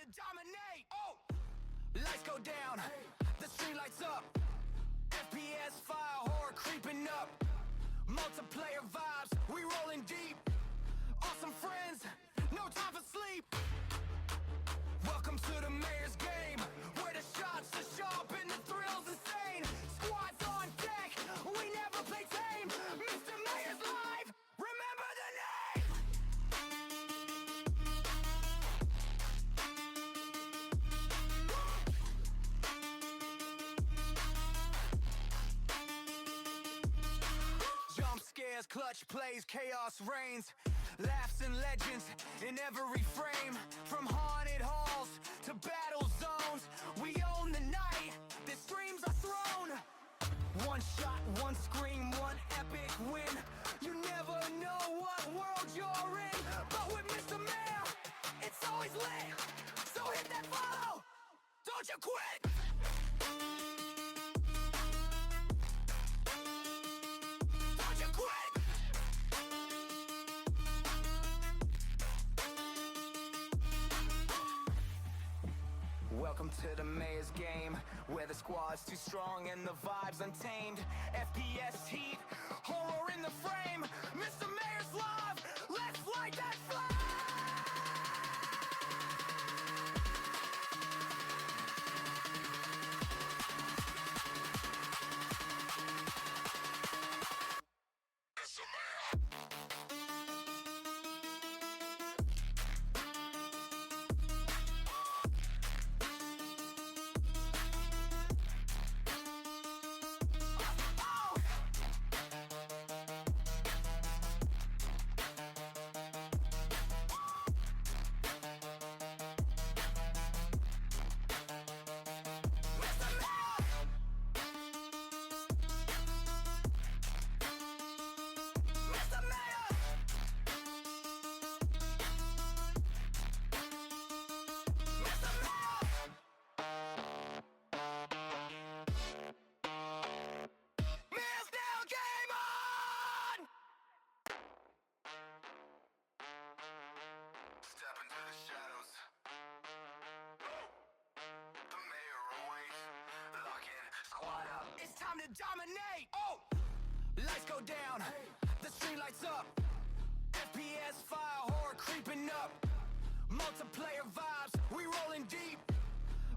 to dominate. Oh, lights go down, the street lights up. FPS fire, horror creeping up. Multiplayer vibes, we rolling deep. Awesome friends, no time for sleep. Welcome to the mayor's game, where the shots are sharp and the thrills insane. Squads on deck, we never play tame. Mr. Mayor's live, remember the name. Jump scares, clutch plays, chaos reigns. Laughs and legends in every frame. From haunted halls to battle zones, we own the night, the streams are thrown. One shot, one scream, one epic win. You never know what world you're in, but with Mr. Mayor, it's always lit. So hit that follow, don't you quit. Don't you quit. Welcome to the mayor's game, where the squad's too strong and the vibe's untamed. FPS heat, horror in the frame. Mr. Mayor's live, let's light that flame! Step into the shadows. The mayor awaits. Lock in, squad up. It's time to dominate. Oh, lights go down, the street lights up. FPS fire, horror creeping up. Multiplayer vibes, we rolling deep.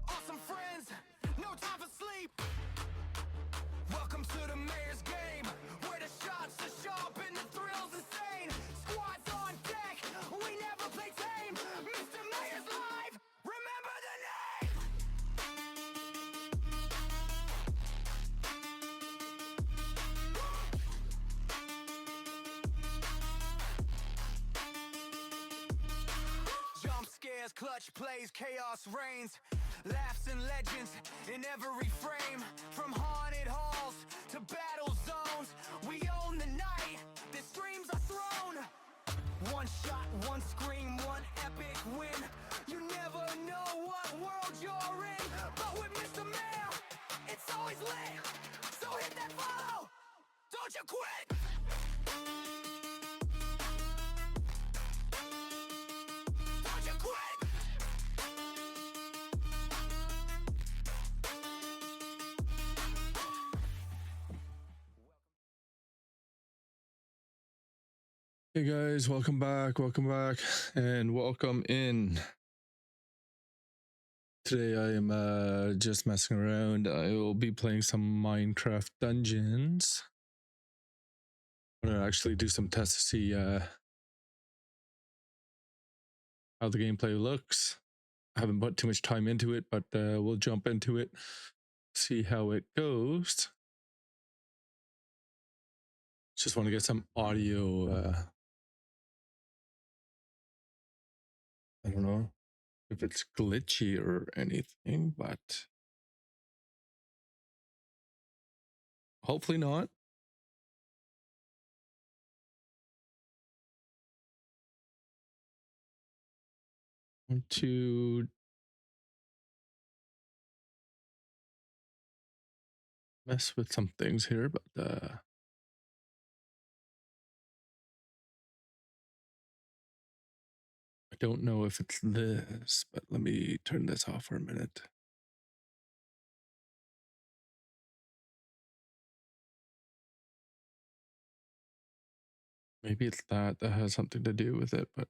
Awesome friends, no time for sleep. Welcome to the mayor's game, where the shots are sharp and the thrills insane. Squads on deck, we never play tame. Mr. Mayor's live, remember the name. Jump scares, clutch plays, chaos reigns. Laughs and legends in every frame. From haunted halls to battle zones, we own the night, the streams are thrown. One shot, one scream, one epic win. You never know what world you're in, but with Mr. Mayor, it's always lit. So hit that follow, don't you quit. Don't you quit. Hey guys, welcome back, and welcome in. Today I am just messing around. I will be playing some Minecraft Dungeons. I'm gonna actually do some tests to see how the gameplay looks. I haven't put too much time into it, but we'll jump into it, see how it goes. Just want to get some audio. I don't know if it's glitchy or anything, but hopefully not. Want to mess with some things here, but I don't know if it's this, but let me turn this off for a minute. Maybe it's that has something to do with it, but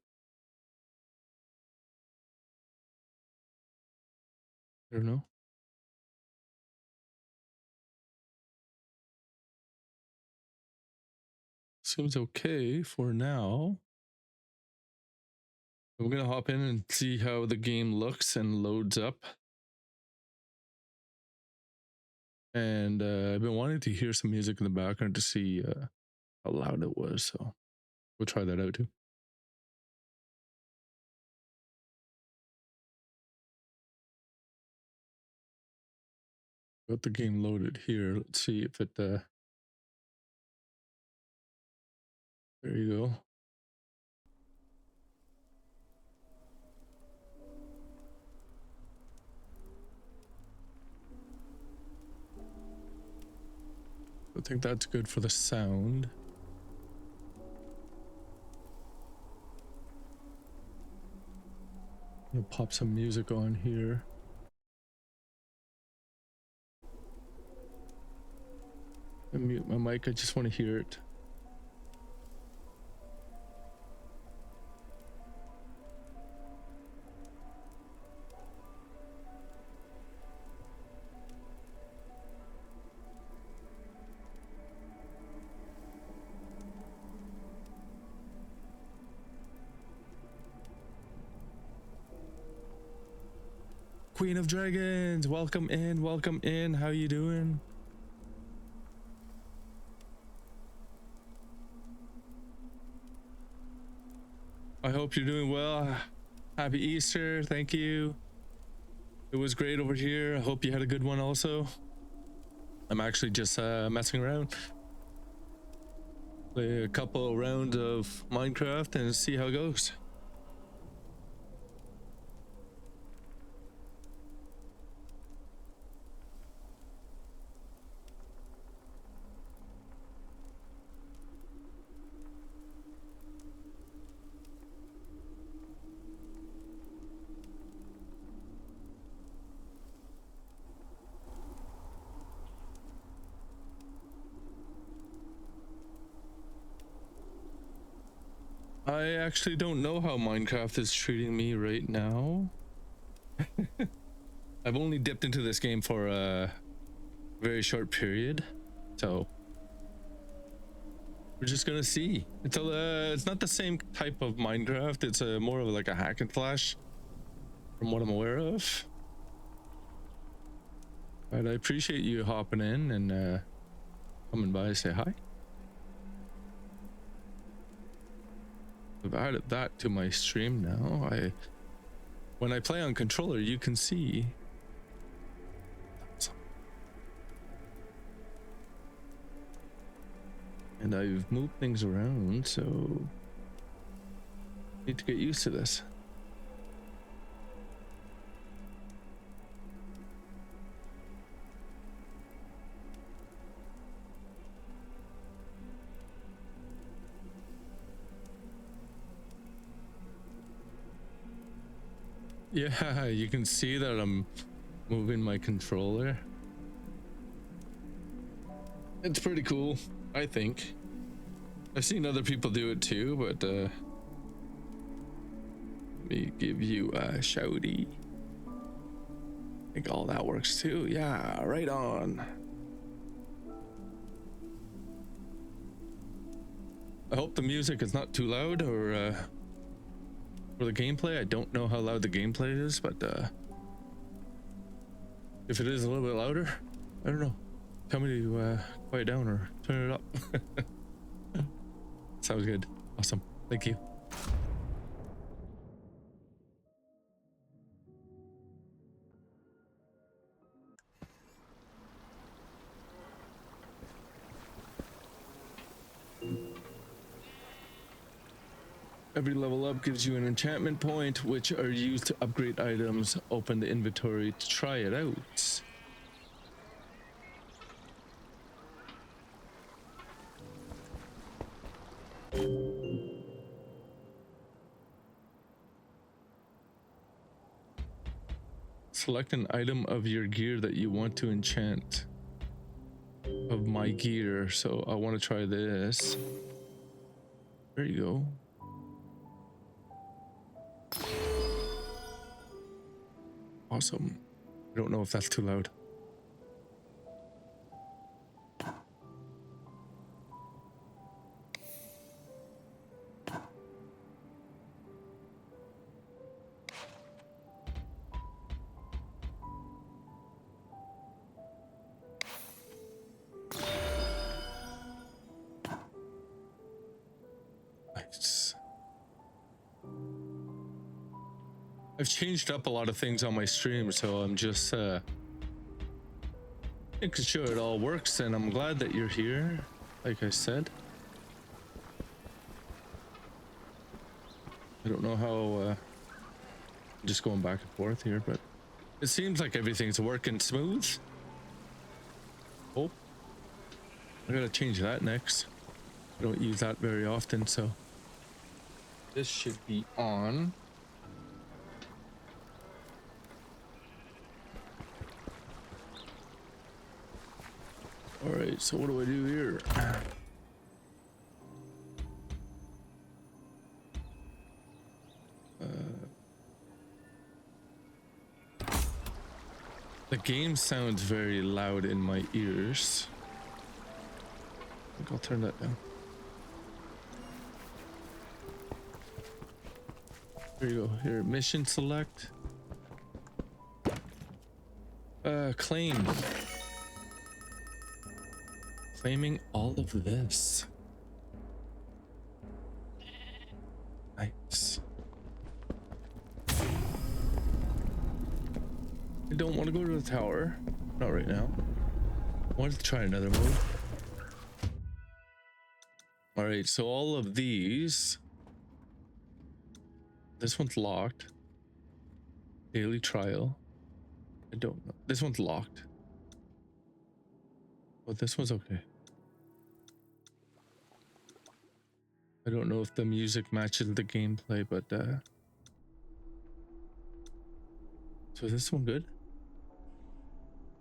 I don't know. Seems okay for now. I'm gonna hop in and see how the game looks and loads up. And I've been wanting to hear some music in the background to see how loud it was, so we'll try that out too. Got the game loaded here. Let's see if it there you go. I think that's good for the sound. I'm gonna pop some music on here. I mute my mic, I just want to hear it. Queen of Dragons, welcome in, welcome in. How you doing? I hope you're doing well. Happy Easter, thank you. It was great over here. I hope you had a good one also. I'm actually just messing around. Play a couple rounds of Minecraft and see how it goes. I actually don't know how Minecraft is treating me right now. I've only dipped into this game for a very short period, so we're just gonna see. It's not the same type of Minecraft. It's a more of like a hack and slash, from what I'm aware of. But I appreciate you hopping in and coming by to say hi. I've added that to my stream now. When I play on controller, you can see. And I've moved things around, so need to get used to this. Yeah, you can see that I'm moving my controller. It's pretty cool, I think. I've seen other people do it too, but let me give you a shouty. I think all that works too. Yeah, right on. I hope the music is not too loud or for the gameplay. I don't know how loud the gameplay is, but if it is a little bit louder, I don't know. Tell me to quiet down or turn it up. Sounds good. Awesome. Thank you. Every level up gives you an enchantment point, which are used to upgrade items. Open the inventory to try it out. Select an item of your gear that you want to enchant. Of my gear, so I want to try this. There you go. Awesome. I don't know if that's too loud. Nice. I've changed up a lot of things on my stream, so I'm just making sure it all works, and I'm glad that you're here, like I said. I don't know how, I'm just going back and forth here, but it seems like everything's working smooth. Oh, I gotta change that next. I don't use that very often, so this should be on. All right, so what do I do here? The game sounds very loud in my ears. I think I'll turn that down. There you go. Here, mission select. Claim. Claiming all of this. Nice. I don't want to go to the tower. Not right now. I wanted to try another mode. Alright, so all of these. This one's locked. Daily trial. I don't know. This one's locked. Oh, this one's okay. I don't know if the music matches the gameplay, but so is this one good?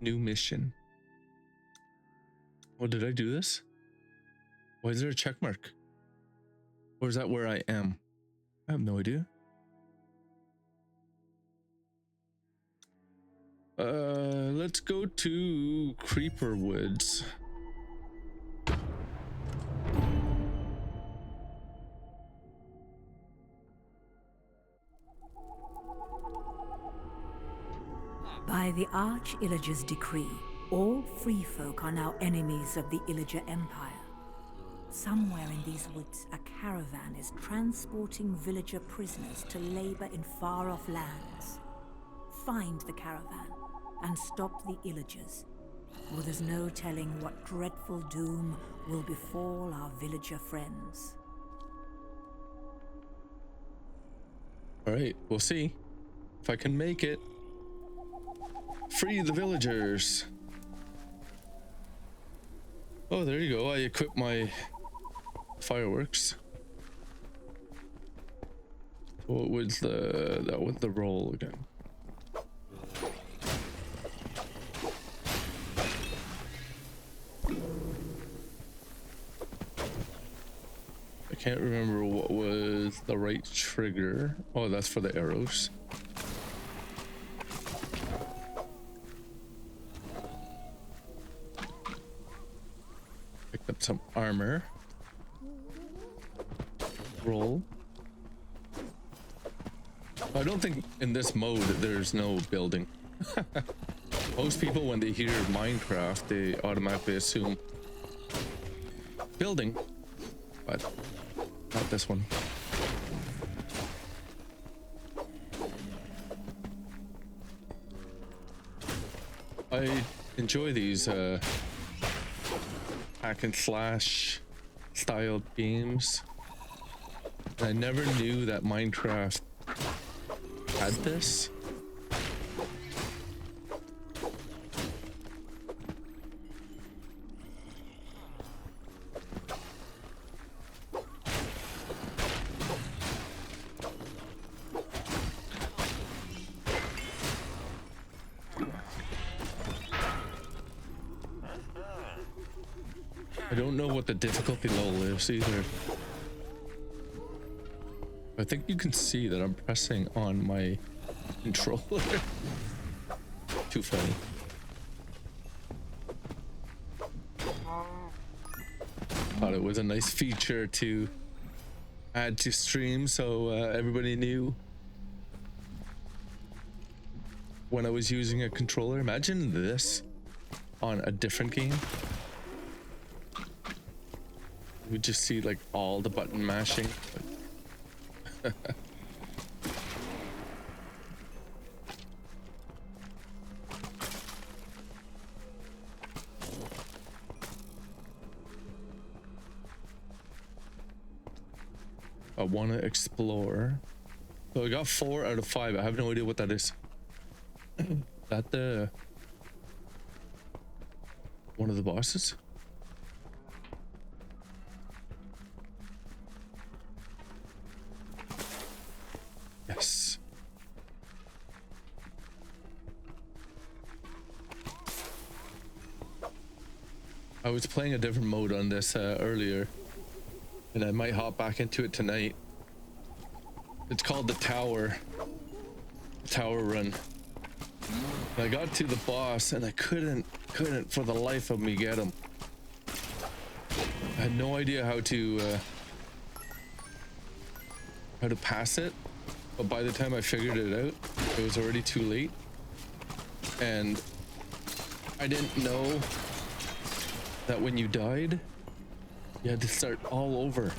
New mission. Oh, did I do this? Why is there a check mark? Or is that where I am? I have no idea. Let's go to Creeper Woods. By the Arch-Illager's decree, all free folk are now enemies of the Illager Empire. Somewhere in these woods, a caravan is transporting villager prisoners to labor in far-off lands. Find the caravan and stop the Illagers, or there's no telling what dreadful doom will befall our villager friends. All right, we'll see if I can make it. Free the villagers. Oh, there you go. I equipped my fireworks. What was that was the roll again? I can't remember what was the right trigger. Oh, that's for the arrows. Picked up some armor. Roll. I don't think in this mode there's no building. Most people, when they hear Minecraft, they automatically assume building, but not this one. I enjoy these hack and slash style games. I never knew that Minecraft had this. I don't know what the difficulty level is either. I think you can see that I'm pressing on my controller. Too funny. Thought it was a nice feature to add to stream so everybody knew when I was using a controller. Imagine this on a different game. You would just see like all the button mashing. I want to explore. So I got 4 out of 5. I have no idea what that is. That the one of the bosses? Yes. I was playing a different mode on this earlier, and I might hop back into it tonight. It's called the Tower Run. And I got to the boss and I couldn't for the life of me get him. I had no idea how to pass it, but by the time I figured it out, it was already too late. And I didn't know that when you died, you had to start all over.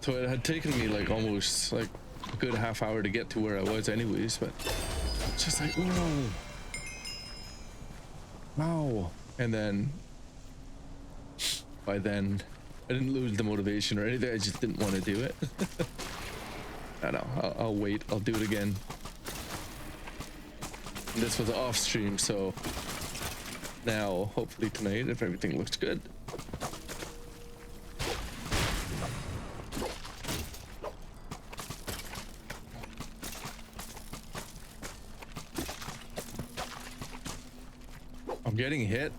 So it had taken me like almost like a good half hour to get to where I was anyways, but it's just like, whoa. Wow. And then by then I didn't lose the motivation or anything. I just didn't want to do it. I know. I'll wait. I'll do it again. And this was off stream, so now hopefully tonight, if everything looks good, I'm getting hit.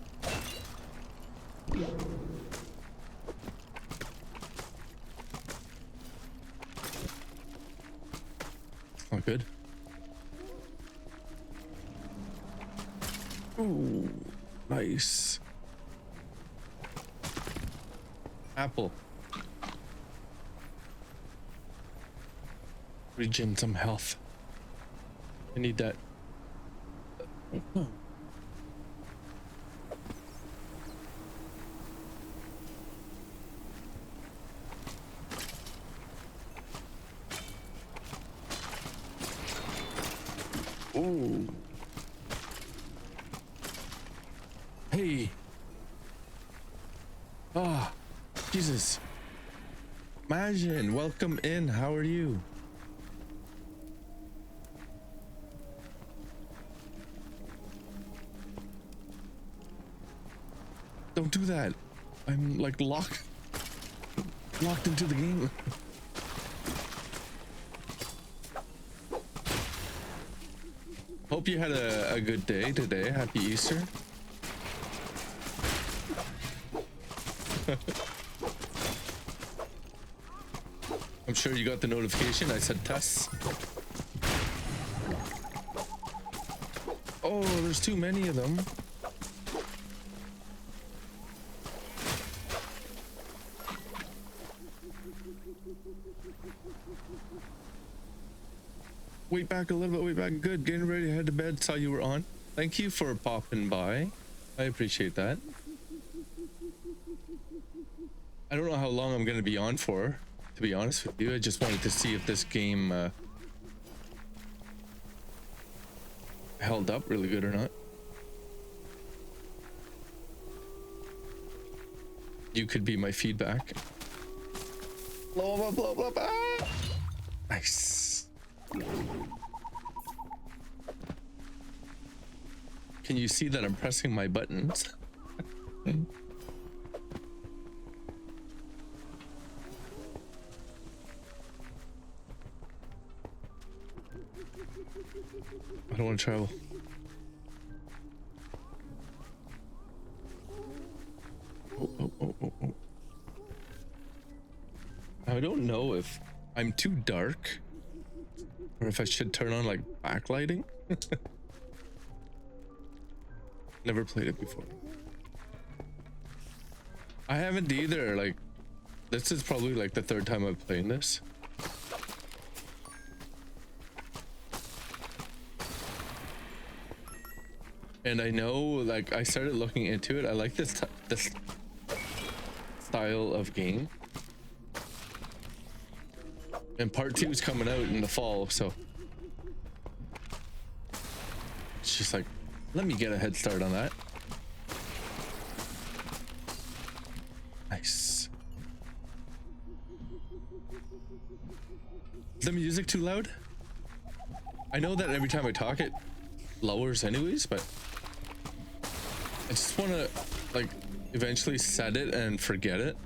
Oh, good. Ooh, nice. Apple. Regen some health. I need that. Ooh. Hey. Ah, Jesus. Majin, welcome in. How are you? Don't do that. I'm like locked into the game. Hope you had a good day today. Happy Easter. I'm sure you got the notification. I said Tess. Oh, there's too many of them. Wait back a little bit, wait back. Good, getting ready to head to bed. Saw you were on. Thank you for popping by. I appreciate that. I don't know how long I'm going to be on for, to be honest with you. I just wanted to see if this game held up really good or not. You could be my feedback. Blah, blah, blah, blah, blah. Nice. Can you see that I'm pressing my buttons? I don't want to travel. I don't know if I'm too dark or if I should turn on like backlighting. Never played it before. I haven't either. Like, this is probably like the third time I've played this. And I know, like, I started looking into it. I like this style of game. And part 2 is coming out in the fall, so it's just like, let me get a head start on that. Nice. Is the music too loud? I know that every time I talk it lowers anyways, but I just want to like eventually set it and forget it.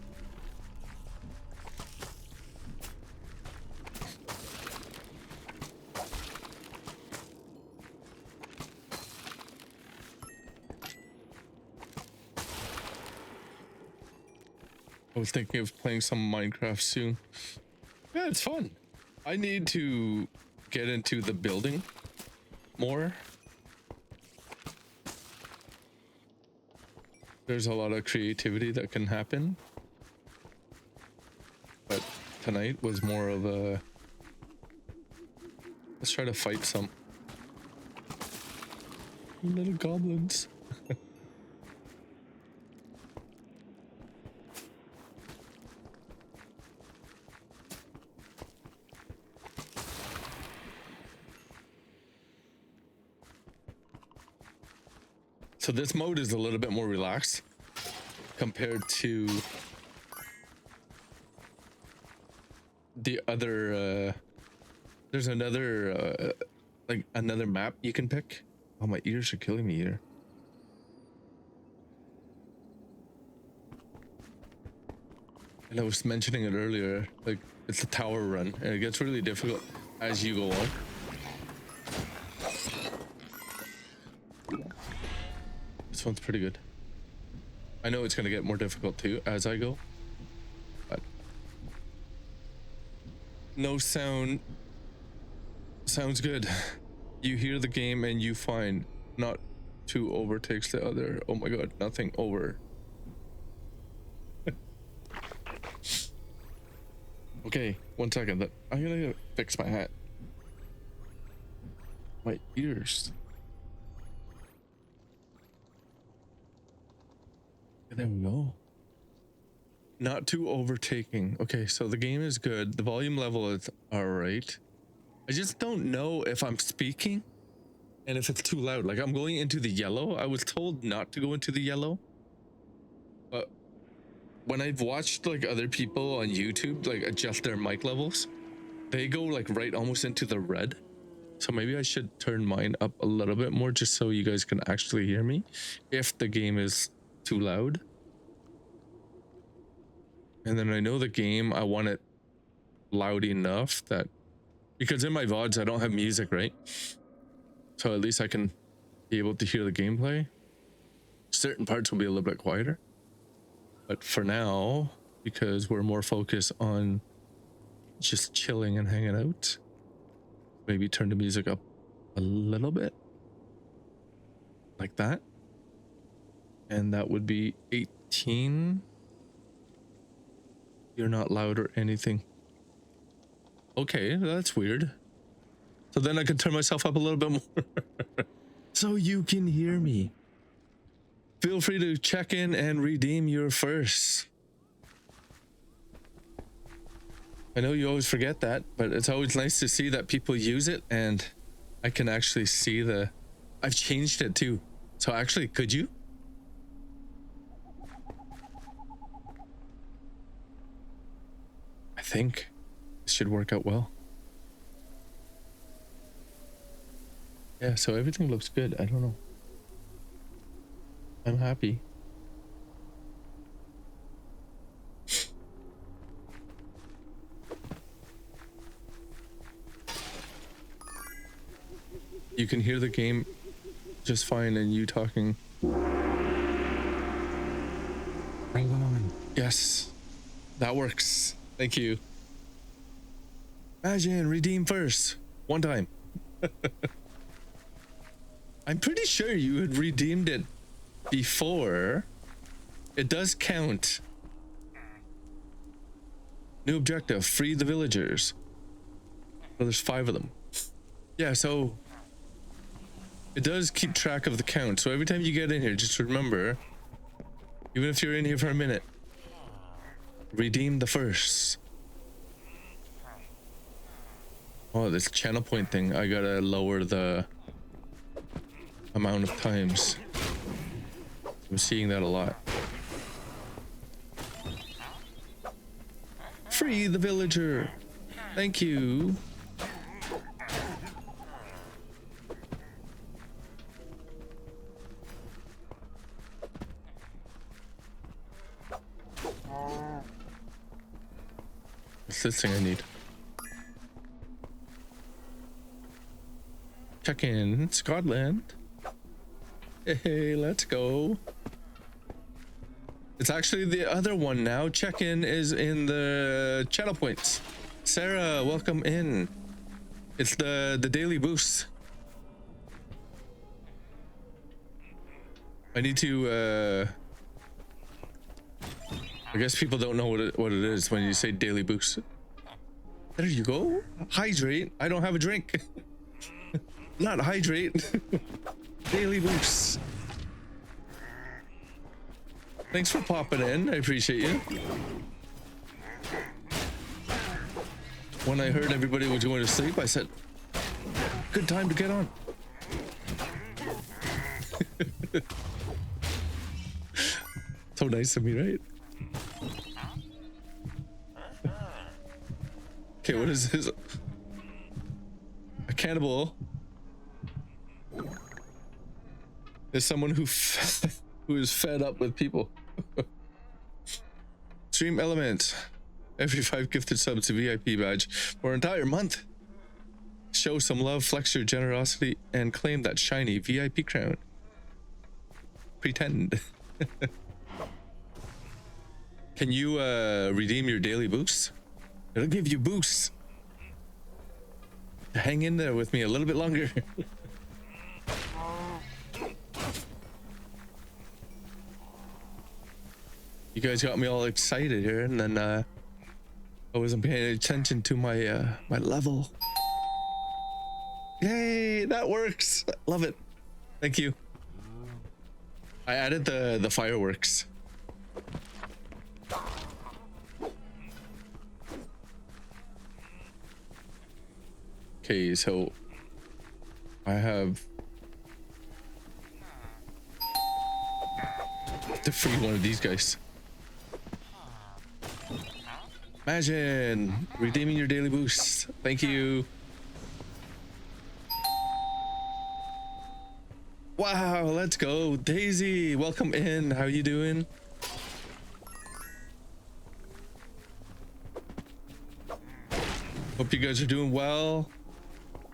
I was thinking of playing some Minecraft soon. Yeah, it's fun. I need to get into the building more. There's a lot of creativity that can happen. But tonight was more of a... Let's try to fight some little goblins. So this mode is a little bit more relaxed compared to the other there's another like another map you can pick. Oh, my ears are killing me here. And I was mentioning it earlier, like it's a tower run and it gets really difficult as you go on. This one's pretty good. I know it's gonna get more difficult too as I go, but no sound sounds good. You hear the game and you find not two overtakes the other. Oh my god, nothing over. Okay, 1 second. I'm gonna fix my hat. My ears. There we go. Not too overtaking. Okay, so the game is good. The volume level is all right. I just don't know if I'm speaking and if it's too loud. Like, I'm going into the yellow. I was told not to go into the yellow. But when I've watched like other people on YouTube like adjust their mic levels, they go like right almost into the red. So maybe I should turn mine up a little bit more just so you guys can actually hear me if the game is too loud. And then I know the game, I want it loud enough that, because in my VODs I don't have music, right? So at least I can be able to hear the gameplay. Certain parts will be a little bit quieter, but for now, because we're more focused on just chilling and hanging out, maybe turn the music up a little bit like that. And that would be 18. You're not loud or anything. Okay, that's weird. So then I can turn myself up a little bit more so you can hear me. Feel free to check in and redeem your first. I know you always forget that, but it's always nice to see that people use it and I can actually see the... I've changed it too. So actually, could you? I think this should work out well. Yeah, so everything looks good. I don't know. I'm happy. You can hear the game just fine and you talking. Yes, that works. Thank you. Imagine, redeem first. One time. I'm pretty sure you had redeemed it before. It does count. New objective, free the villagers. Well, there's 5 of them. Yeah, so it does keep track of the count. So every time you get in here, just remember, even if you're in here for a minute, redeem the first. Oh, this channel point thing, I gotta lower the amount of times. I'm seeing that a lot. Free the villager. Thank you. What's this thing I need? Check in Scotland. Hey, let's go. It's actually the other one now. Check-in is in the channel points. Sarah, welcome in. It's the daily boost. I need to I guess people don't know what it is when you say daily boost. There you go. Hydrate. I don't have a drink. Not hydrate. Daily boosts. Thanks for popping in. I appreciate you. When I heard everybody was going to sleep, I said, good time to get on. So nice of me, right? Okay, what is this? A cannibal is someone who is fed up with people. Stream Element. Every 5 gifted subs to VIP badge for an entire month. Show some love, flex your generosity, and claim that shiny VIP crown. Pretend. Can you redeem your daily boosts? It'll give you boosts. Hang in there with me a little bit longer. You guys got me all excited here, and then I wasn't paying attention to my my level. Yay, that works. Love it. Thank you. I added the fireworks. Okay, so I have to free one of these guys. Imagine redeeming your daily boost. Thank you. Wow, let's go. Daisy, welcome in. How you doing? Hope you guys are doing well.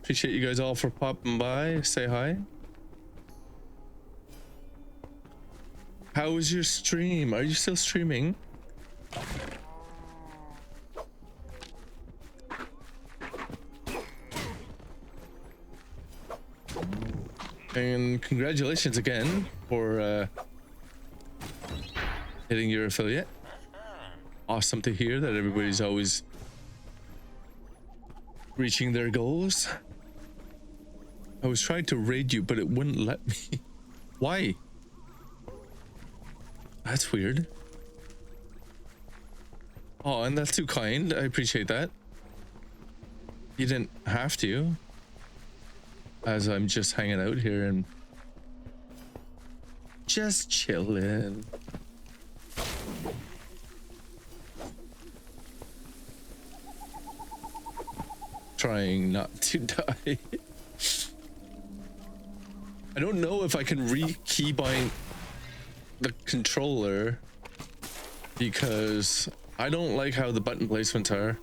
Appreciate you guys all for popping by. Say hi. How was your stream? Are you still streaming? And congratulations again for hitting your affiliate. Awesome to hear that everybody's always reaching their goals. I was trying to raid you, but it wouldn't let me. Why? That's weird. Oh, and that's too kind. I appreciate that. You didn't have to. As I'm just hanging out here and just chilling. Trying not to die. I don't know if I can re-keybind the controller because I don't like how the button placements are.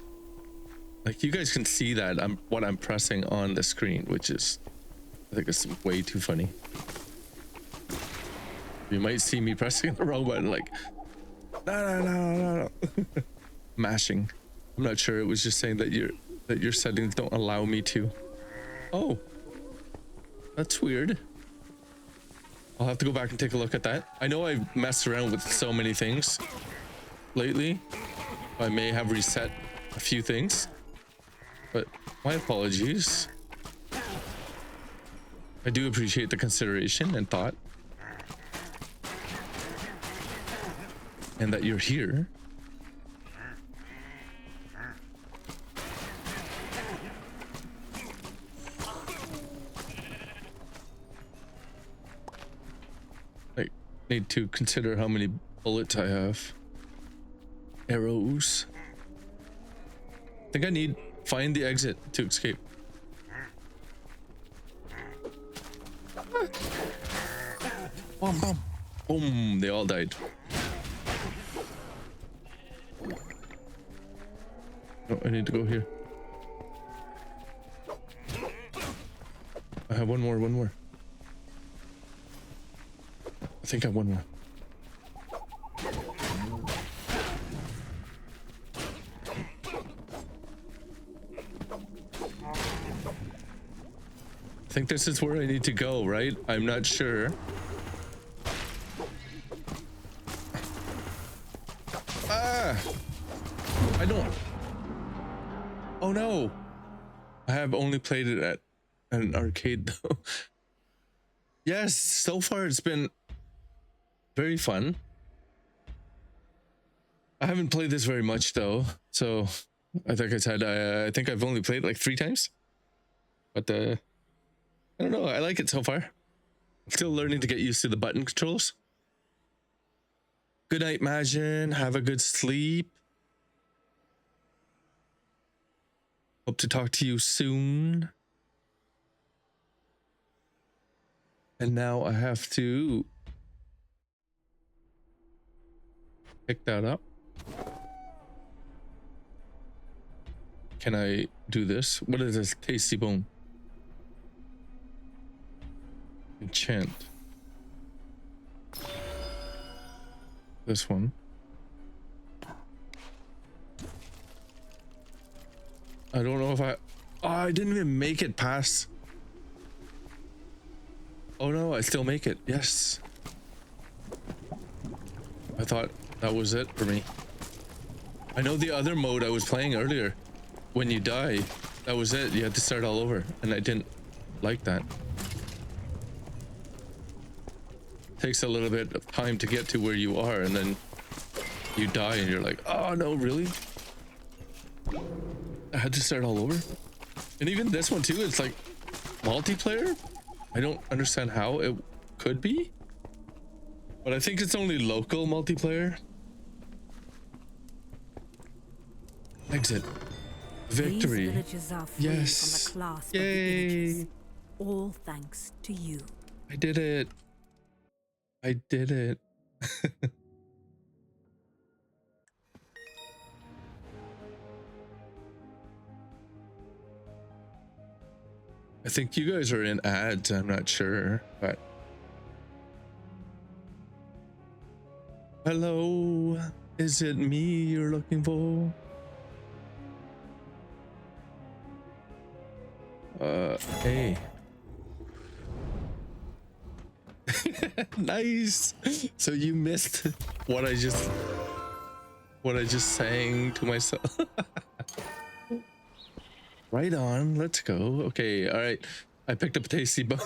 Like, you guys can see that what I'm pressing on the screen, which is, I think it's way too funny. You might see me pressing the wrong button, like, no. Mashing. I'm not sure. It was just saying that that your settings don't allow me to. Oh, that's weird. I'll have to go back and take a look at that. I know I've messed around with so many things lately. I may have reset a few things, but my apologies. I do appreciate the consideration and thought, and that you're here. I need to consider how many bullets I have. Arrows. I think I need find the exit to escape. Boom, boom. Boom, they all died. Oh, I need to go here. I have one more. I think I have one more. I think this is where I need to go, right? I'm not sure. I don't. Oh no. I have only played it at an arcade though. Yes, so far it's been very fun. I haven't played this very much though. So I think I said I think I've only played like 3 times. But I don't know. I like it so far. Still learning to get used to the button controls. Good night, Majin. Have a good sleep. Hope to talk to you soon. And now I have to pick that up. Can I do this? What is this? Tasty bone. Enchant. This one. I don't know if I... Oh, I didn't even make it past... Oh no, I still make it. Yes. I thought that was it for me. I know the other mode I was playing earlier. When you die, that was it. You had to start all over. And I didn't like that. Takes a little bit of time to get to where you are, and then you die and you're like, oh no, really? I had to start all over. And even this one too, it's like multiplayer. I don't understand how it could be, but I think it's only local multiplayer. Exit. Victory. These villages are free Yes. from the clasp Yay. of the Illagers. All thanks to you. I did it. I did it. I think you guys are in ads. I'm not sure, but hello, is it me you're looking for? Hey. Nice. So you missed what I just sang to myself. Right on, let's go. Okay, all right. I picked up a tasty bone.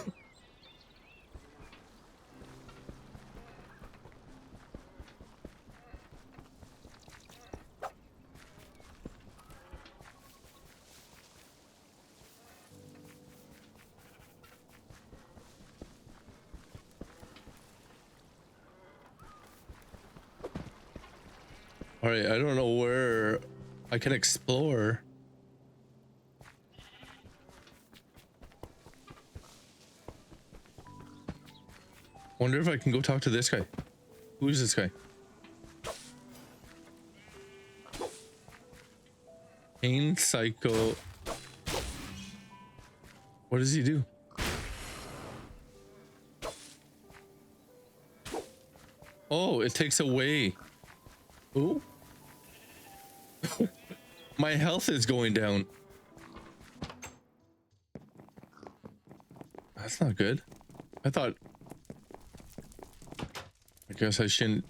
All right, I don't know where I can explore. Wonder if I can go talk to this guy. Who is this guy? Pain Psycho. What does he do? Oh, it takes away. Ooh. My health is going down. That's not good. I thought. I guess I shouldn't.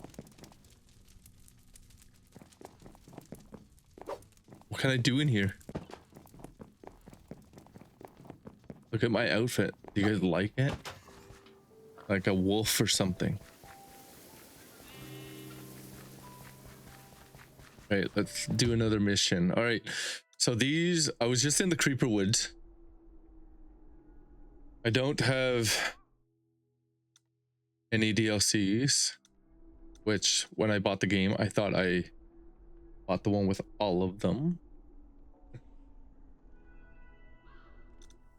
What can I do in here? Look at my outfit. Do you guys like it? Like a wolf or something. Right, let's do another mission. All right, so these, I was just in the Creeper Woods. I don't have any DLCs, which when I bought the game, I thought I bought the one with all of them.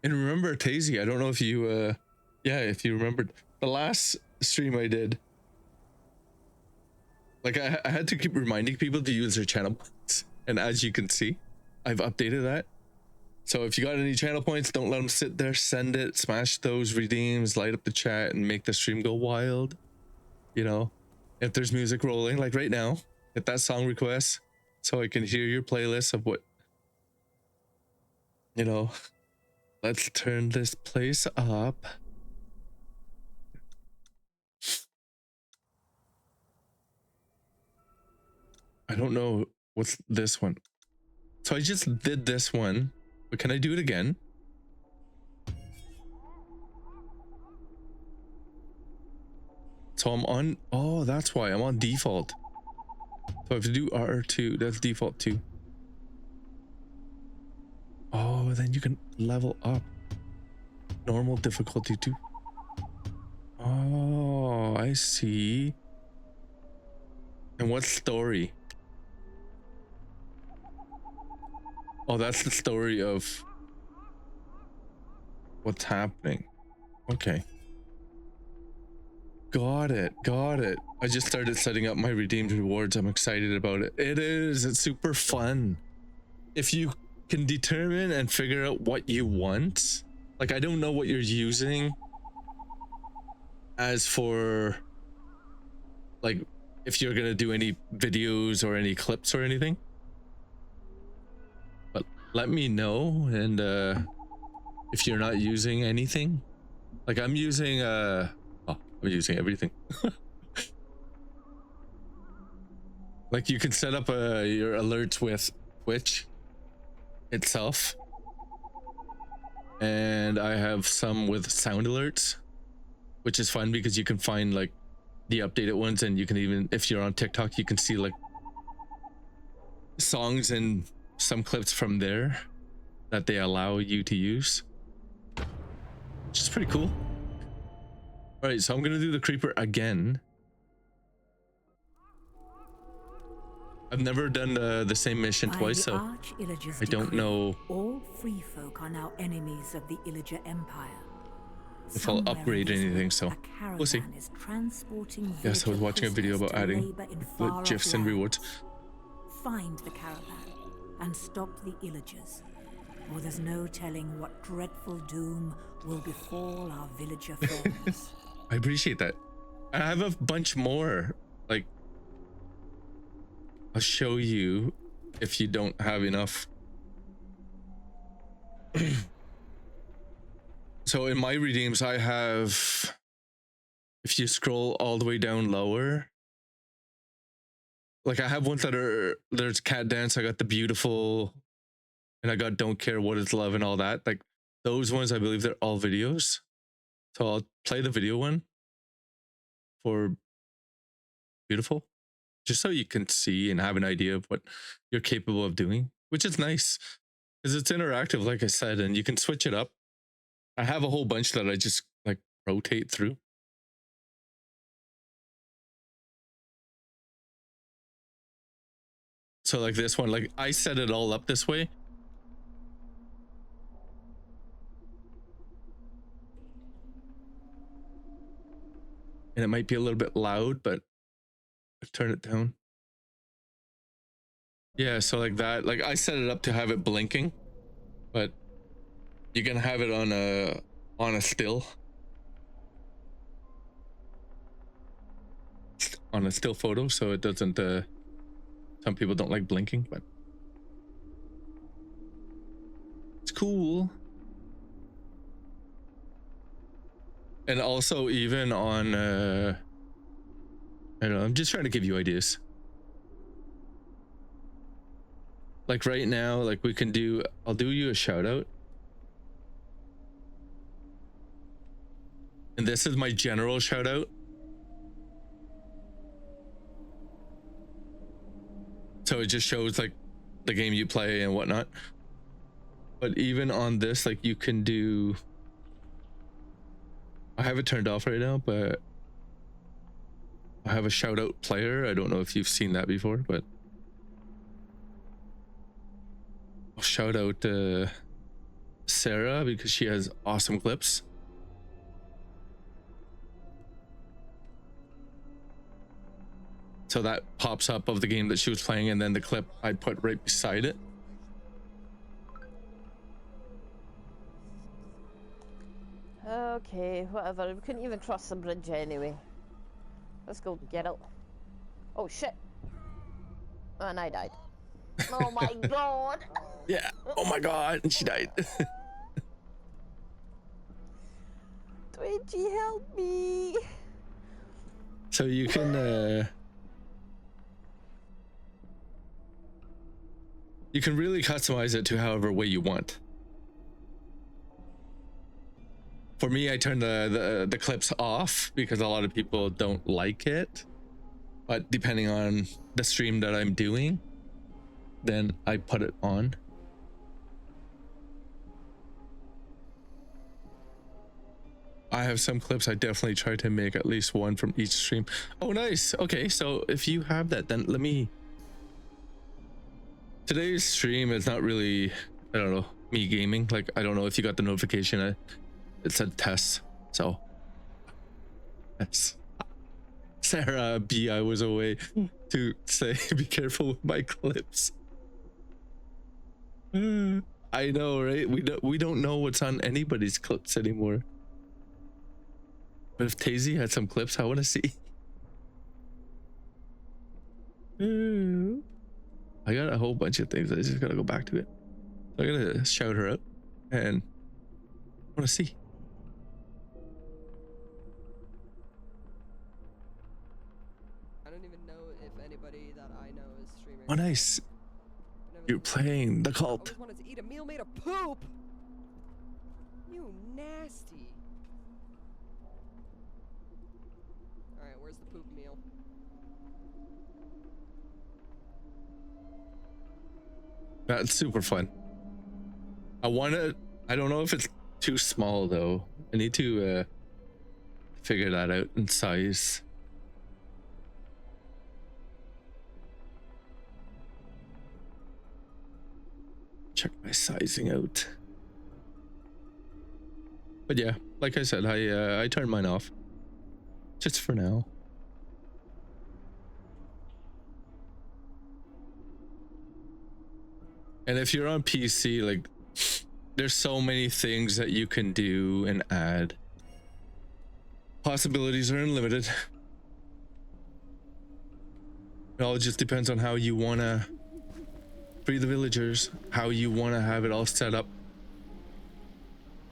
And remember Tazy, I don't know if you, yeah, if you remembered the last stream I did. Like I had to keep reminding people to use their channel points, and as you can see, I've updated that. So if you got any channel points, don't let them sit there. Send it, smash those redeems, light up the chat, and make the stream go wild. You know, if there's music rolling, like right now, hit that song request so I can hear your playlist of what, you know. Let's turn this place up. I don't know what's this one. So I just did this one, but can I do it again? So I'm on, oh, that's why I'm on default. So I have to do R2, that's default too. Oh, then you can level up. Normal difficulty too. Oh, I see. And what story? Oh, that's the story of what's happening. Okay. Got it. Got it. I just started setting up my redeemed rewards. I'm excited about it. It is. It's super fun. If you can determine and figure out what you want. Like, I don't know what you're using as for, like, if you're gonna do any videos or any clips or anything. But let me know, and if you're not using anything. Like, I'm using oh, I'm using everything. Like, you can set up your alerts with Twitch itself, and I have some with sound alerts, which is fun because you can find like the updated ones, and you can even, if you're on TikTok, you can see like songs and some clips from there that they allow you to use, which is pretty cool. All right, so I'm gonna do the creeper again. I've never done the same mission twice, so I don't know all free folk are now enemies of the Illager Empire. if I'll upgrade anything, so we'll see. Yes, I was watching a video about adding the GIFs and rewards. Find the caravan and stop the Illagers, or there's no telling what dreadful doom will befall our villager friends. I appreciate that. I have a bunch more. Like, I'll show you if you don't have enough. So in my redeems, I have, if you scroll all the way down lower, like I have ones that are, there's Cat Dance, I got the Beautiful, and I got Don't Care What Is Love and all that. Like those ones, I believe they're all videos. So I'll play the video one for Beautiful, just so you can see and have an idea of what you're capable of doing, which is nice because it's interactive, like I said, and you can switch it up. I have a whole bunch that I just like rotate through. So like this one, like I set it all up this way. And it might be a little bit loud, but I'll turn it down. Yeah, so like that, like I set it up to have it blinking, but you can have it on a still. On a still photo, so it doesn't some people don't like blinking, but it's cool. And also even on I don't know, I'm just trying to give you ideas. Like right now, like we can do, I'll do you a shout out. And this is my general shout out. So it just shows like the game you play and whatnot. But even on this, like you can do, I have it turned off right now, but I have a shout out player. I don't know if you've seen that before, but I'll shout out Sarah because she has awesome clips. So that pops up of the game that she was playing, and then the clip I put right beside it. Okay, whatever. We couldn't even cross the bridge anyway. Let's go get it. Oh shit. And I died. Oh my god. Yeah. Oh my god. And she died. Twitchy, help me. So you can you can really customize it to however way you want. For me, I turn the clips off because a lot of people don't like it. But depending on the stream that I'm doing, then I put it on. I have some clips I definitely try to make at least one from each stream. Oh, nice. Okay, so if you have that, then let me... Today's stream is not really, I don't know, me gaming. Like, I don't know if you got the notification. It said tests, so... Yes. Sarah B, I was away to say, be careful with my clips. I know, right? We don't know what's on anybody's clips anymore. But if Tazy had some clips, I want to see. I got a whole bunch of things. I just gotta go back to it. I gotta shout her out, and I want to see. I don't even know if anybody that I know is streaming. Oh, nice. You're playing the I cult. always wanted to eat a meal made of poop. You nasty. All right, where's the poop meal? That's super fun. I don't know if it's too small though. I need to figure that out in size. Check my sizing out. But yeah, like I said, I turned mine off just for now. And if you're on PC, like, there's so many things that you can do and add. Possibilities are unlimited. It all just depends on how you want to free the villagers, how you want to have it all set up.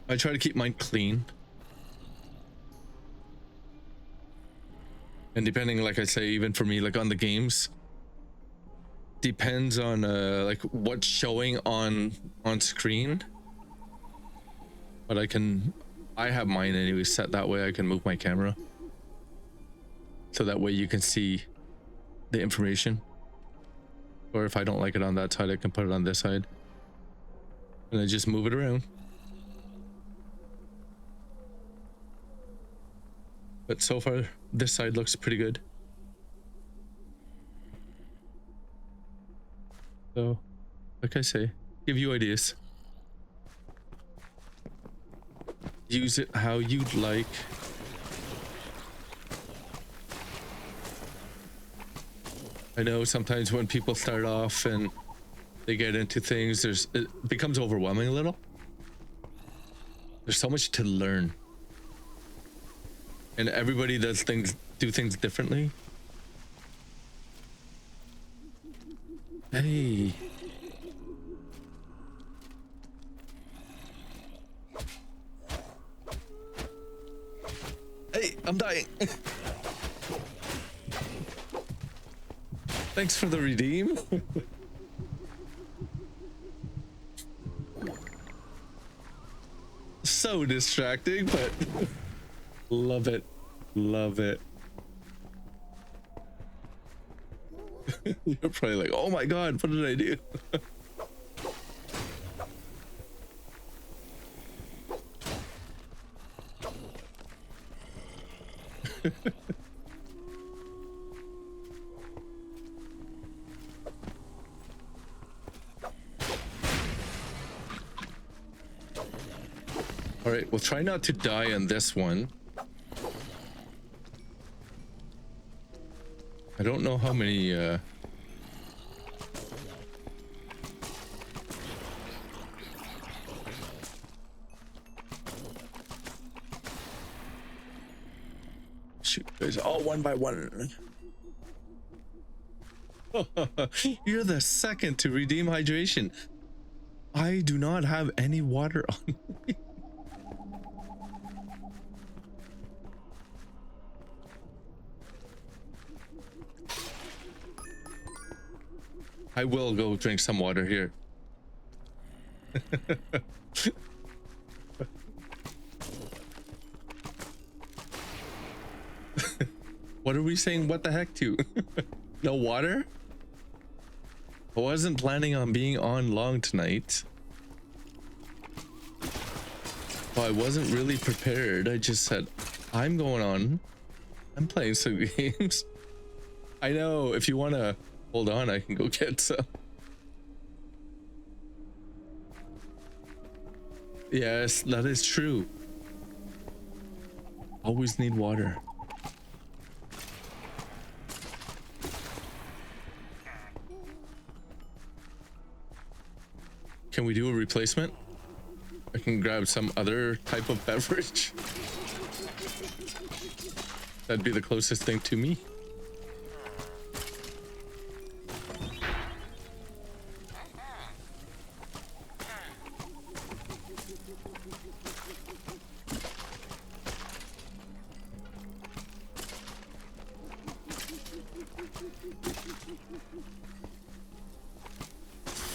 I try to keep mine clean. And depending, like I say, even for me, like on the games, depends on like what's showing on screen. But I have mine anyway set that way I can move my camera, so that way you can see the information. Or if I don't like it on that side, I can put it on this side and I just move it around. But so far this side looks pretty good. So, like I say, give you ideas. Use it how you'd like. I know sometimes when people start off and they get into things, it becomes overwhelming a little. There's so much to learn. And everybody do things differently. Hey. I'm dying. Thanks for the redeem. So distracting, but love it. Love it. You're probably like, oh my god, what did I do? All right, we'll try not to die on this one. I don't know how many shoot, guys, all one by one. You're the second to redeem hydration. I do not have any water on me. I will go drink some water here. What are we saying? What the heck to? No water? I wasn't planning on being on long tonight. Well, I wasn't really prepared. I just said, I'm going on. I'm playing some games. I know, if you want to hold on, I can go get some. Yes, that is true. Always need water. Can we do a replacement? I can grab some other type of beverage. That'd be the closest thing to me.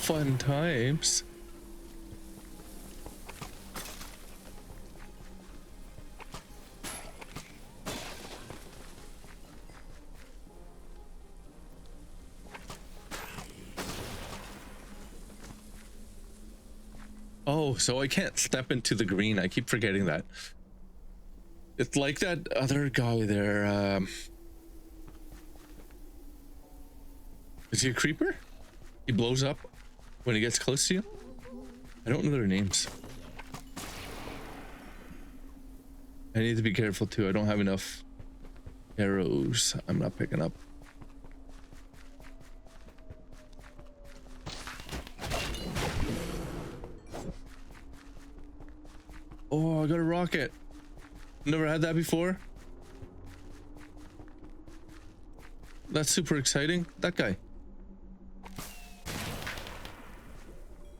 Fun times. Oh, so I can't step into the green. I keep forgetting that. It's like that other guy there. Is he a creeper? He blows up when he gets close to you? I don't know their names. I need to be careful too. I don't have enough arrows. I'm not picking up. Oh, I got a rocket. Never had that before. That's super exciting. That guy.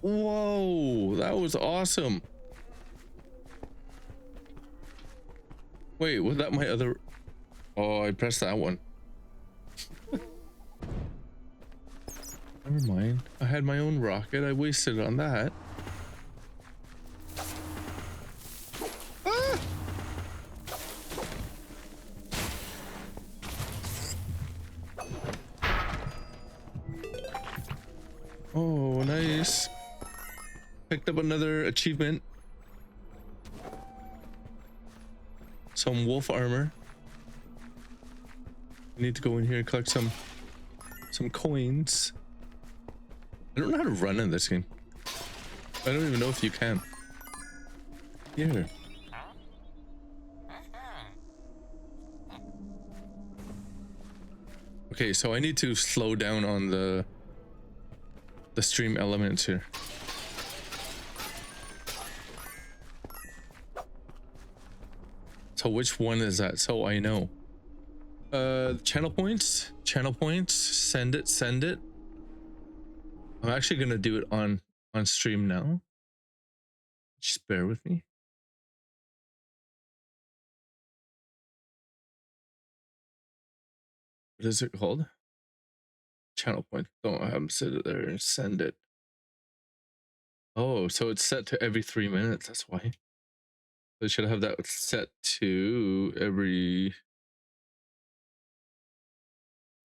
Whoa, that was awesome. Wait, was that my other? Oh, I pressed that one. Never mind. I had my own rocket. I wasted it on that. Ah! Oh, nice. Picked up another achievement. Some wolf armor. I need to go in here and collect some coins. I don't know how to run in this game. I don't even know if you can. Here. Okay, so I need to slow down on the stream elements here. So which one is that? So I know. Channel points, send it. I'm actually gonna do it on stream now. Just bear with me. what is it called? Channel point. Don't have them sit it there and send it. Oh, so it's set to every 3 minutes. That's why. They should have that set to every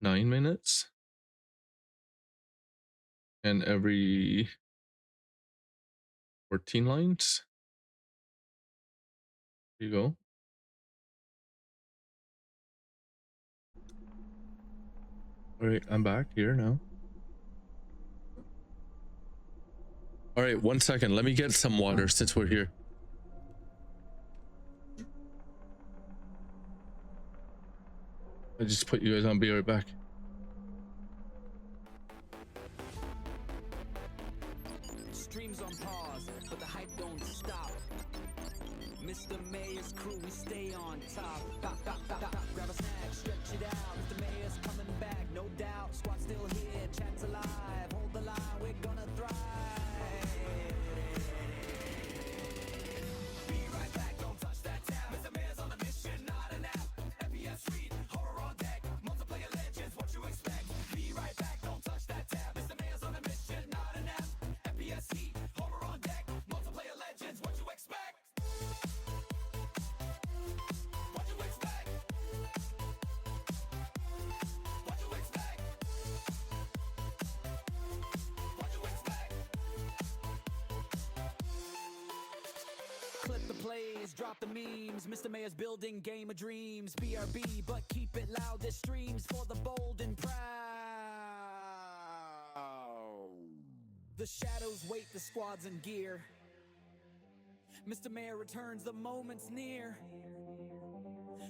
9 minutes and every 14 lines. There you go. All right, I'm back here now. All right, 1 second. Let me get some water since we're here. I just put you guys on. Be right back. Streams on pause, but the hype don't stop. Mr. Mayor's crew, we stay on top. Grab a snack, stretch it out. Mr. Mayor's coming back, no doubt. Squad still here, chat's alive. Hold the line, we're gonna thrive. Be right back, don't touch that tab. Mr. Mayor's on a mission, not an app. FPS Street, horror on deck. Multiplayer legends, what you expect? Be right back, don't touch that tab. Mr. Mayor's on a mission, not an app. FPS Heat, horror on deck. Multiplayer legends, what you expect? What you expect? What you expect? What you expect? Clip the plays, drop the memes. Mr. Mayor's building game of dreams. BRB, but keep it loud. This streams for the bold and proud. The shadows wait, the squad's in gear. Mr. Mayor returns, the moment's near.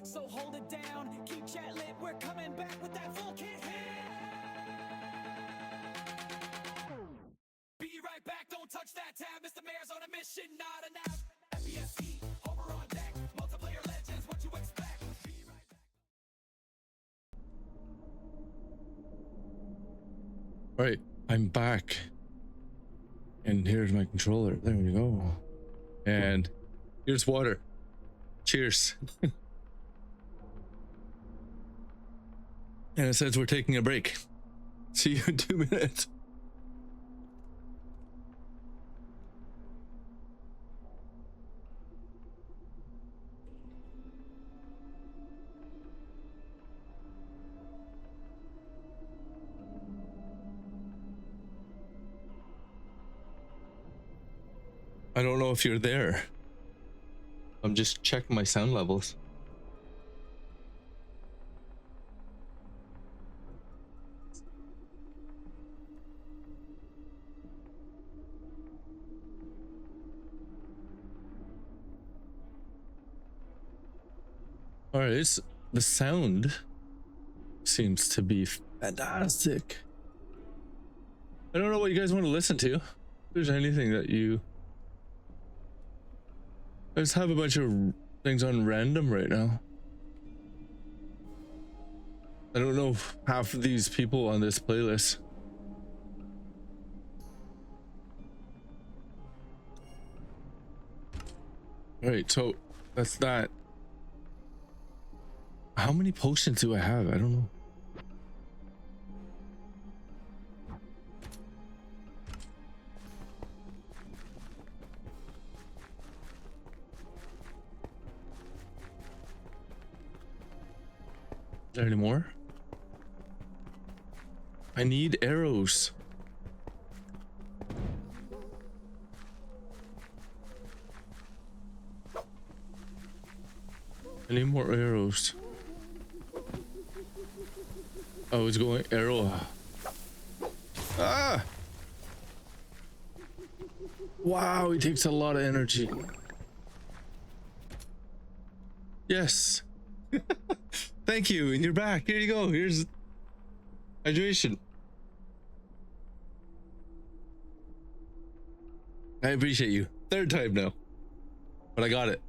So hold it down, keep chat lit. We're coming back with that full kit hit. Be right back, don't touch that tab. Mr. Mayor's on a mission, not an app. FBSC, horror on deck. Multiplayer legends, what you expect? Be right back. All right, I'm back. And here's my controller. There we go. And here's water. Cheers. And it says we're taking a break. See you in 2 minutes. I don't know if you're there. I'm just checking my sound levels. All right, the sound seems to be fantastic. I don't know what you guys want to listen to. If there's anything that you... I just have a bunch of things on random right now. I don't know if half of these people on this playlist. All right, so that's that. How many potions do I have? I don't know. Is there any more? I need arrows. I need more arrows. Oh, it's going arrow. Ah! Wow, it takes a lot of energy. Yes. Thank you, and you're back. Here you go. Here's hydration. I appreciate you. Third time now, but I got it.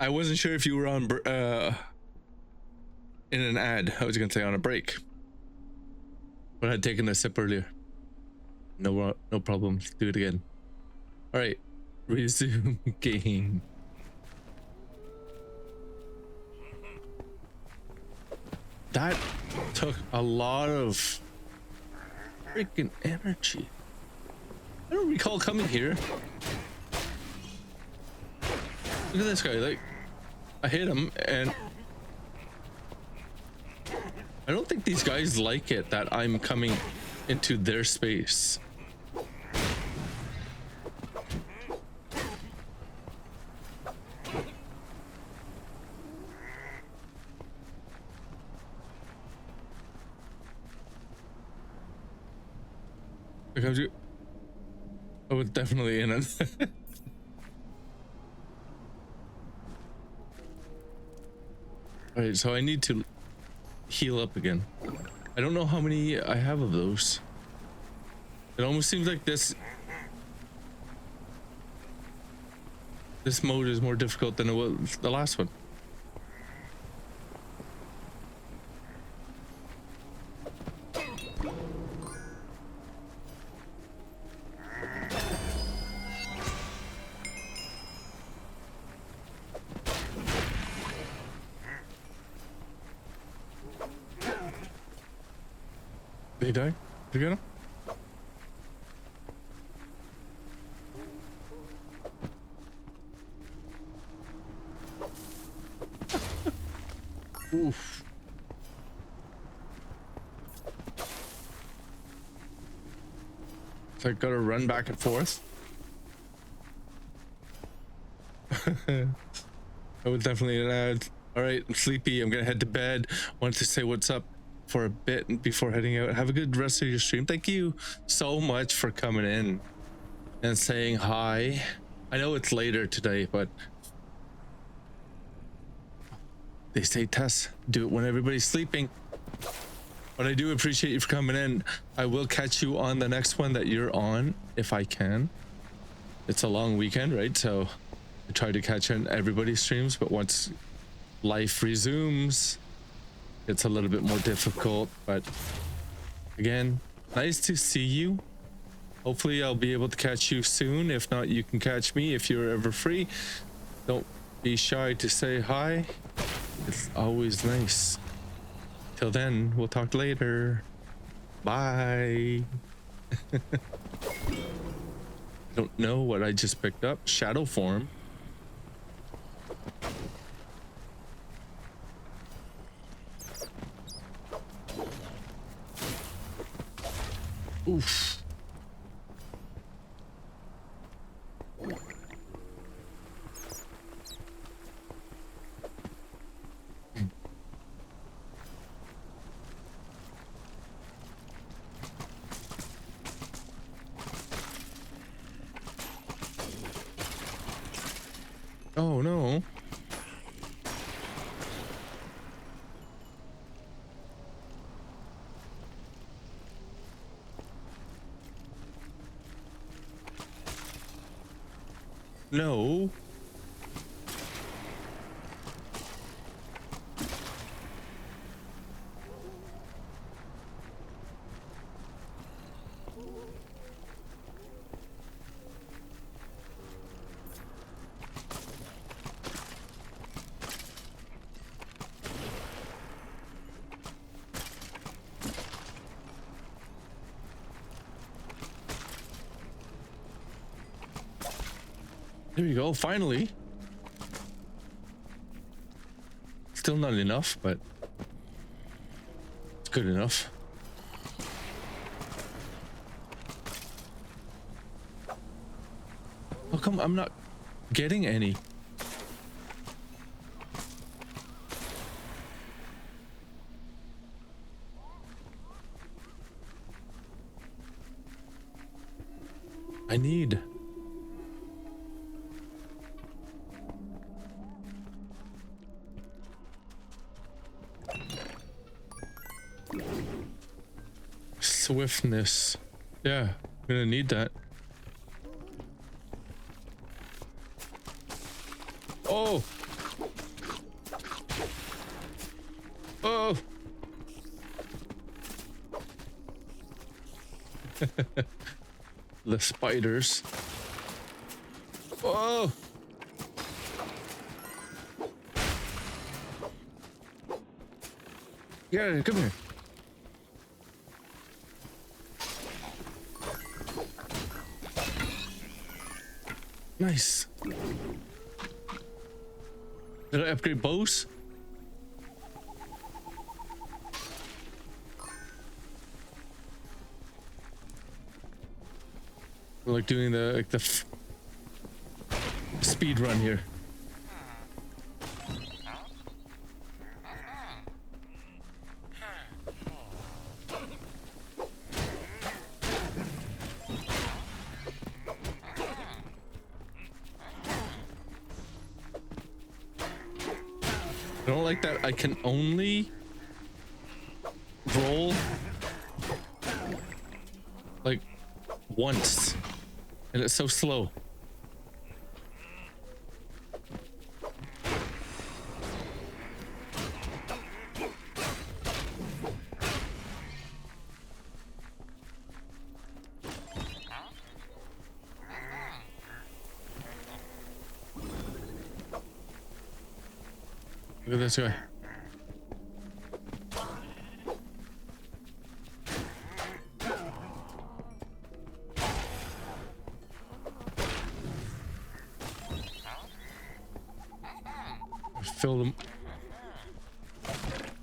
I wasn't sure if you were on in an ad. I was gonna say on a break, but I'd taken a sip earlier. No problem. Do it again. All right, resume game. took a lot of freaking energy. I don't recall coming here. Look at this guy, like, I hit him and I don't think these guys like it that I'm coming into their space. Because you, I was definitely in it. Alright, so I need to heal up again. I don't know how many I have of those. It almost seems like this mode is more difficult than it was the last one. Did he die? Did you get him? Oof. So I gotta run back and forth. I was definitely an ad. All right, I'm sleepy. I'm gonna head to bed. Wanted to say what's up for a bit before heading out. Have a good rest of your stream. Thank you so much for coming in and saying hi. I know it's later today, but they say, Tess, do it when everybody's sleeping. But I do appreciate you for coming in. I will catch you on the next one that you're on if I can. It's a long weekend, right? So I try to catch on everybody's streams, but once life resumes, it's a little bit more difficult. But again, nice to see you. Hopefully I'll be able to catch you soon. If not, you can catch me if you're ever free. Don't be shy to say hi. It's always nice. Till then, we'll talk later. Bye. I don't know what I just picked up. Shadow form. Oof. Oh no. No. There you go, finally. Still not enough, but it's good enough. How come I'm not getting any? I need. Swiftness. Yeah, I'm gonna need that. Oh! Oh! The spiders. Oh! Yeah, come here. Nice. Did I upgrade bows? We're like doing the speed run here. I don't like that I can only roll like once and it's so slow. Look at this guy. Fill them.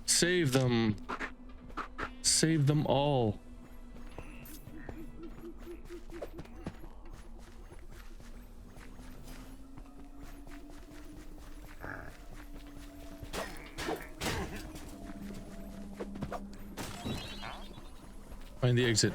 Save them. Save them all. Find the exit.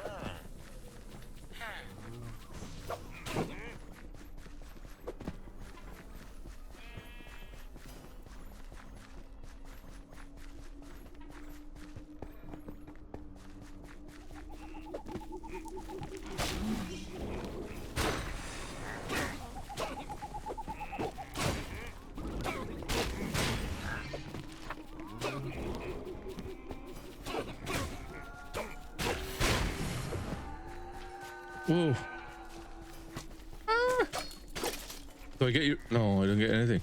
Whoa. Ah. Do I get you? No, I don't get anything.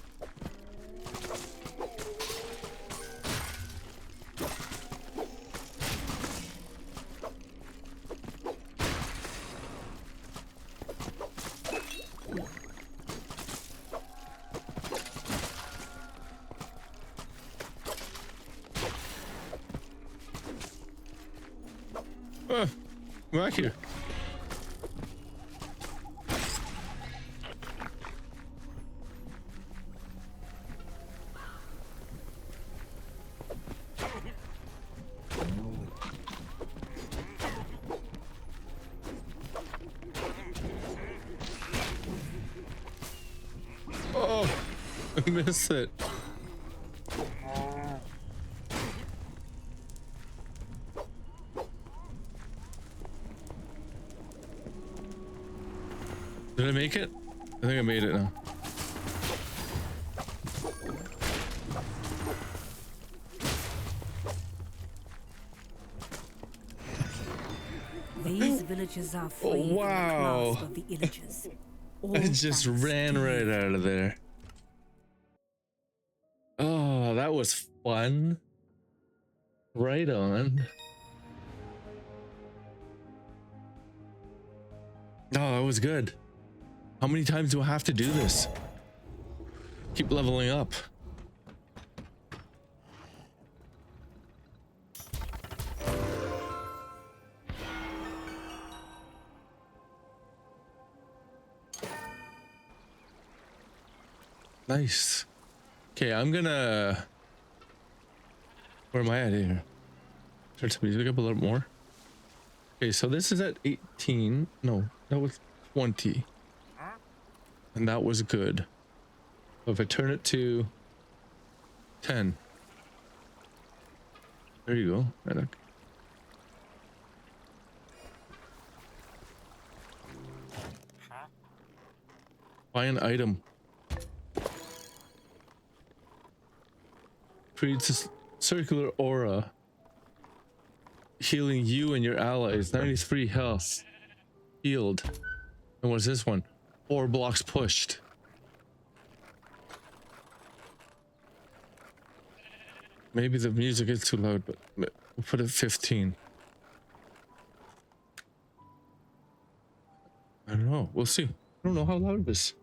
Back here. Oh, I missed it. Did I make it? I think I made it now. These villages are free from wow. the clasp of the Illagers. All I just thanks ran to right you. out of there. Oh, that was fun. Right on. Oh, that was good. How many times do I have to do this? Keep leveling up. Nice. Okay, I'm gonna... Where am I at here? Turn some music up a little more. Okay, so this is at 18. No, that was 20. And that was good. So if I turn it to 10. There you go. Right, okay. Buy an item. Creates a circular aura, healing you and your allies. 93 health. Healed. And what's this one? 4 blocks pushed. Maybe the music is too loud, but we'll put it 15. I don't know. We'll see. I don't know how loud it is.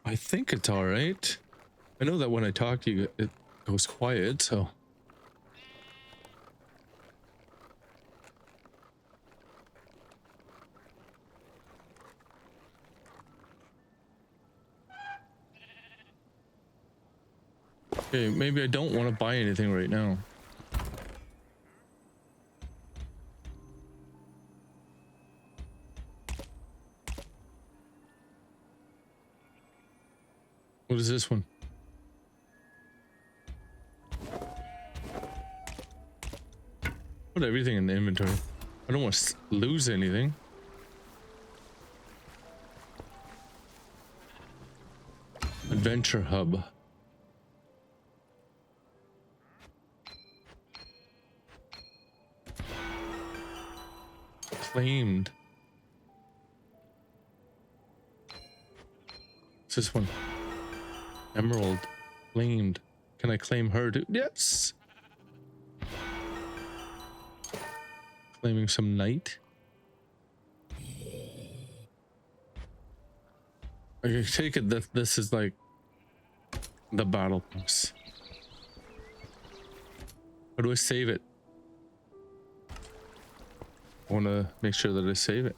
I think it's all right. I know that when I talk to you, it goes quiet, so. Okay, maybe I don't want to buy anything right now. What is this one? Put everything in the inventory. I don't want to lose anything. Adventure hub. Claimed. What's this one? Emerald. Claimed. Can I claim her too? Yes. Claiming some night. I take it that this is like the battle pass. How do I save it? I want to make sure that I save it.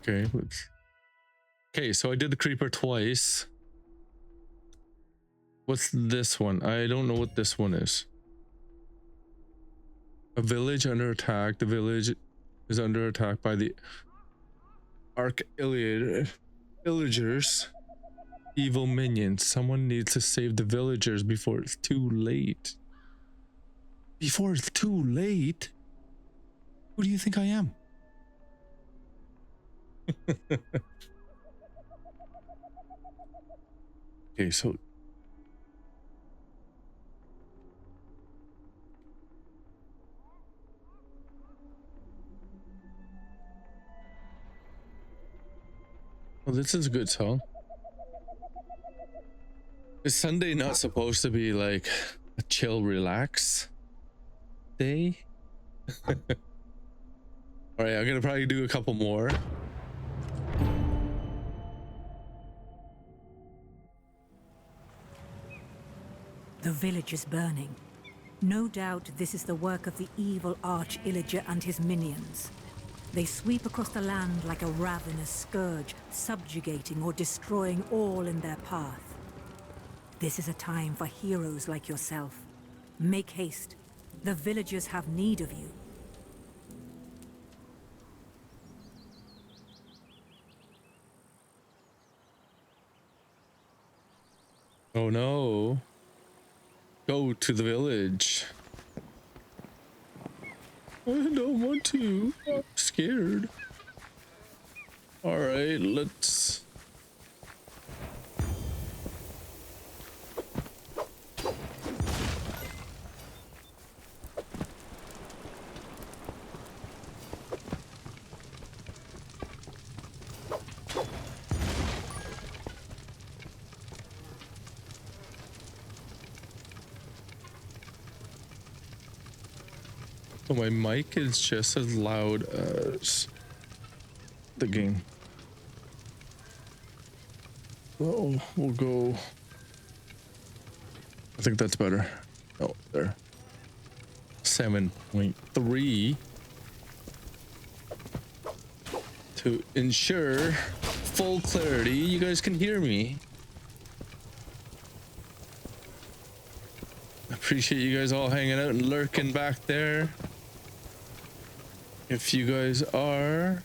Okay. Okay, so I did the creeper twice. What's this one? I don't know what this one is. A village under attack. The village is under attack by the Illagers. Evil minions. Someone needs to save the villagers before it's too late. Before it's too late? Who do you think I am? Okay, so well, this is a good song. Is Sunday not supposed to be like a chill, relax day? All right, I'm gonna probably do a couple more. The village is burning. No doubt this is the work of the evil Arch-Illager and his minions. They sweep across the land like a ravenous scourge, subjugating or destroying all in their path. This is a time for heroes like yourself. Make haste. The villagers have need of you. Oh no. Go to the village. I don't want to. I'm scared. All right, let's. So my mic is just as loud as the game. Oh, we'll go. I think that's better. Oh, there. 7.3 to ensure full clarity. You guys can hear me. Appreciate you guys all hanging out and lurking back there. If you guys are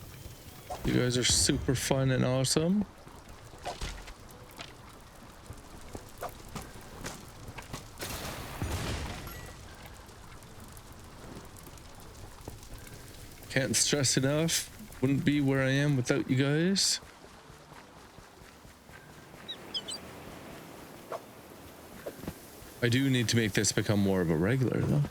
super fun and awesome. Can't stress enough. Wouldn't be where I am without you guys. I do need to make this become more of a regular though.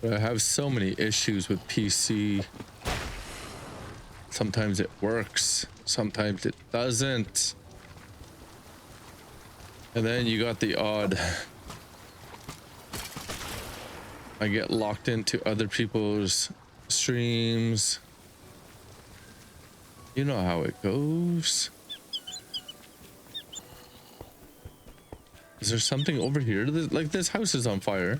I have so many issues with PC. Sometimes it works, sometimes it doesn't. And then you got the odd. I get locked into other people's streams. You know how it goes. Is there something over here? Like this house is on fire.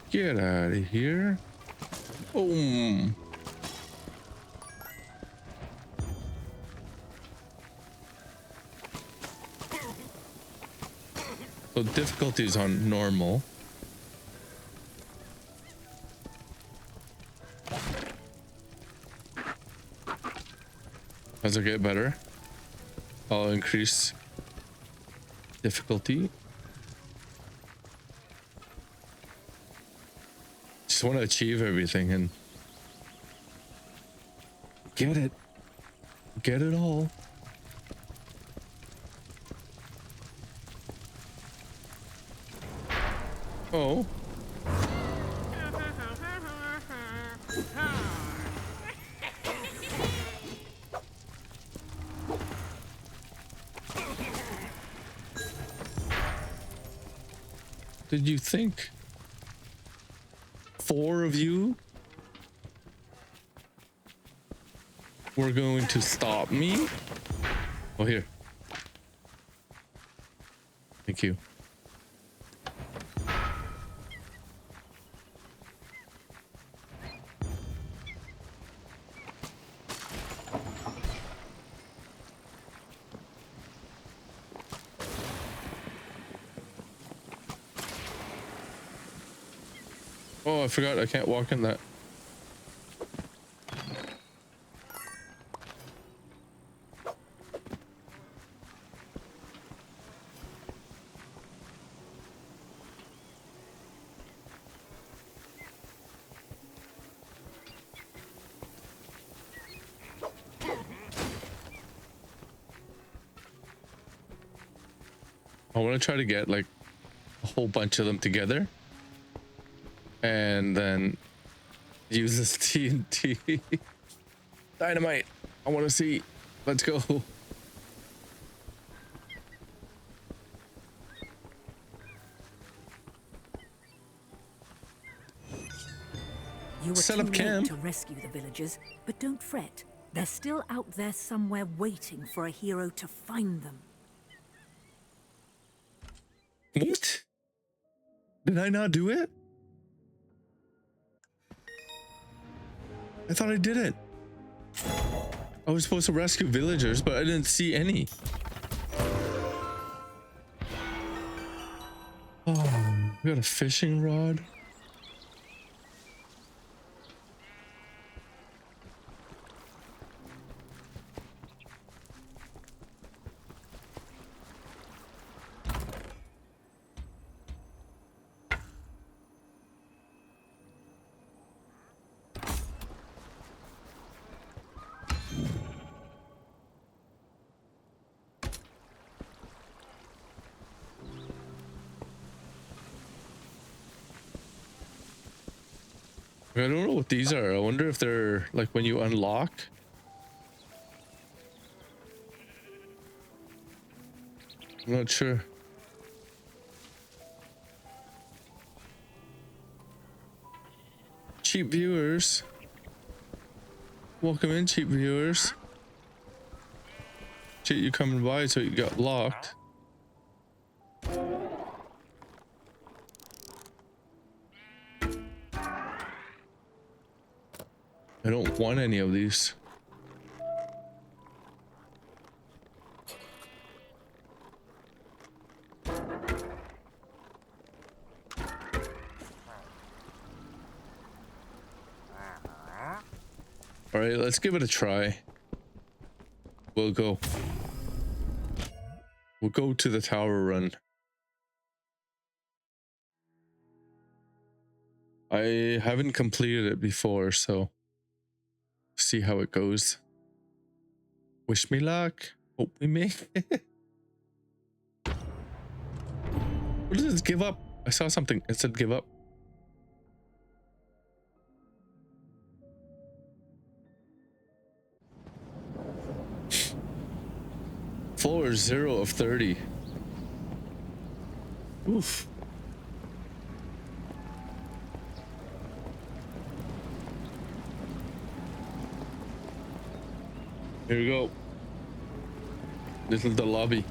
Get out of here. Boom. So difficulties on normal. As I get better, I'll increase difficulty. Just want to achieve everything and get it. Get it all. Oh. Did you think 4 of you were going to stop me? Oh, here. Thank you. Oh, I forgot I can't walk in that. I want to try to get like a whole bunch of them together and then use this TNT. Dynamite. I want to see. Let's go. You were Set too up late camp. to rescue the villagers, but don't fret. They're still out there somewhere waiting for a hero to find them. What? Did I not do it? I thought I did it. I was supposed to rescue villagers, but I didn't see any. Oh, we got a fishing rod. I don't know what these are. I wonder if they're like when you unlock. I'm not sure. Cheap viewers. Welcome in, cheap viewers. Shit, you coming by so you got locked. I don't want any of these. All right, let's give it a try. We'll go to the tower run. I haven't completed it before, so see how it goes. Wish me luck. Hope we make it. What does this give up? I saw something. It said give up. Floor 0 of 30. Oof. Here we go. This is the lobby.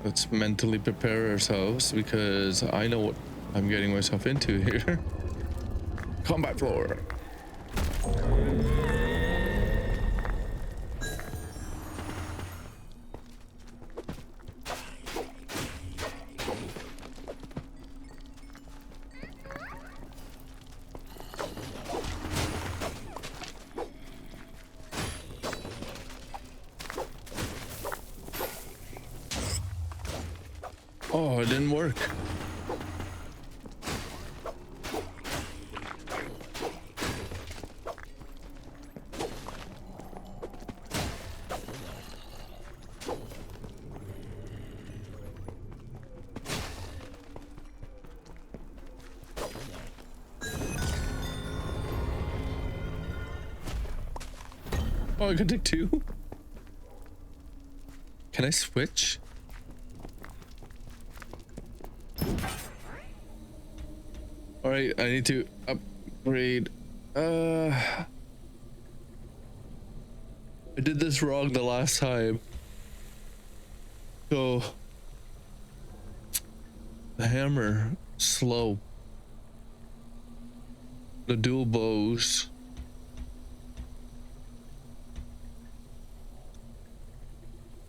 Let's mentally prepare ourselves because I know what I'm getting myself into here. Combat floor. Oh, it didn't work. Oh, I could take 2. Can I switch? All right, I need to upgrade. I did this wrong the last time. So the hammer, slow. The dual bows.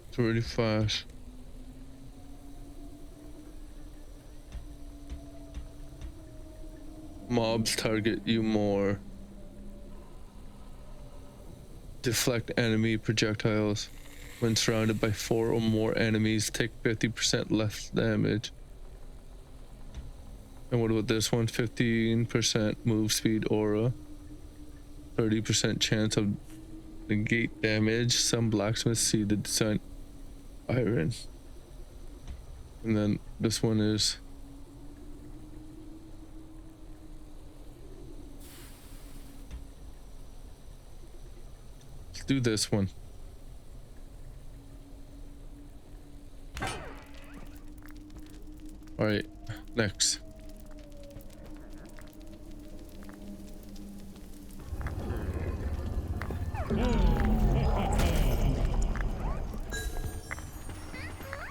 It's really fast. Mobs target you more. Deflect enemy projectiles. When surrounded by 4 or more enemies, take 50% less damage. And what about this one? 15% move speed aura. 30% chance of negate damage. Some blacksmiths see the design iron. And then this one is do this one. All right, next.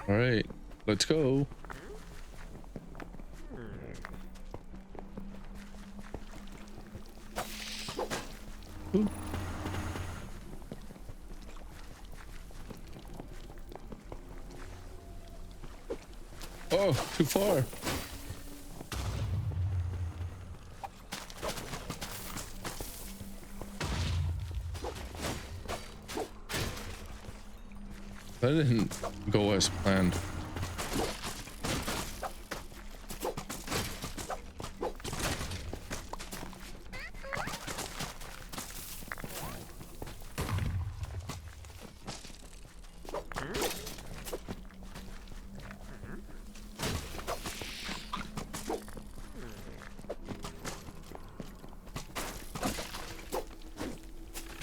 All right, let's go. Ooh. Oh, too far. That didn't go as planned.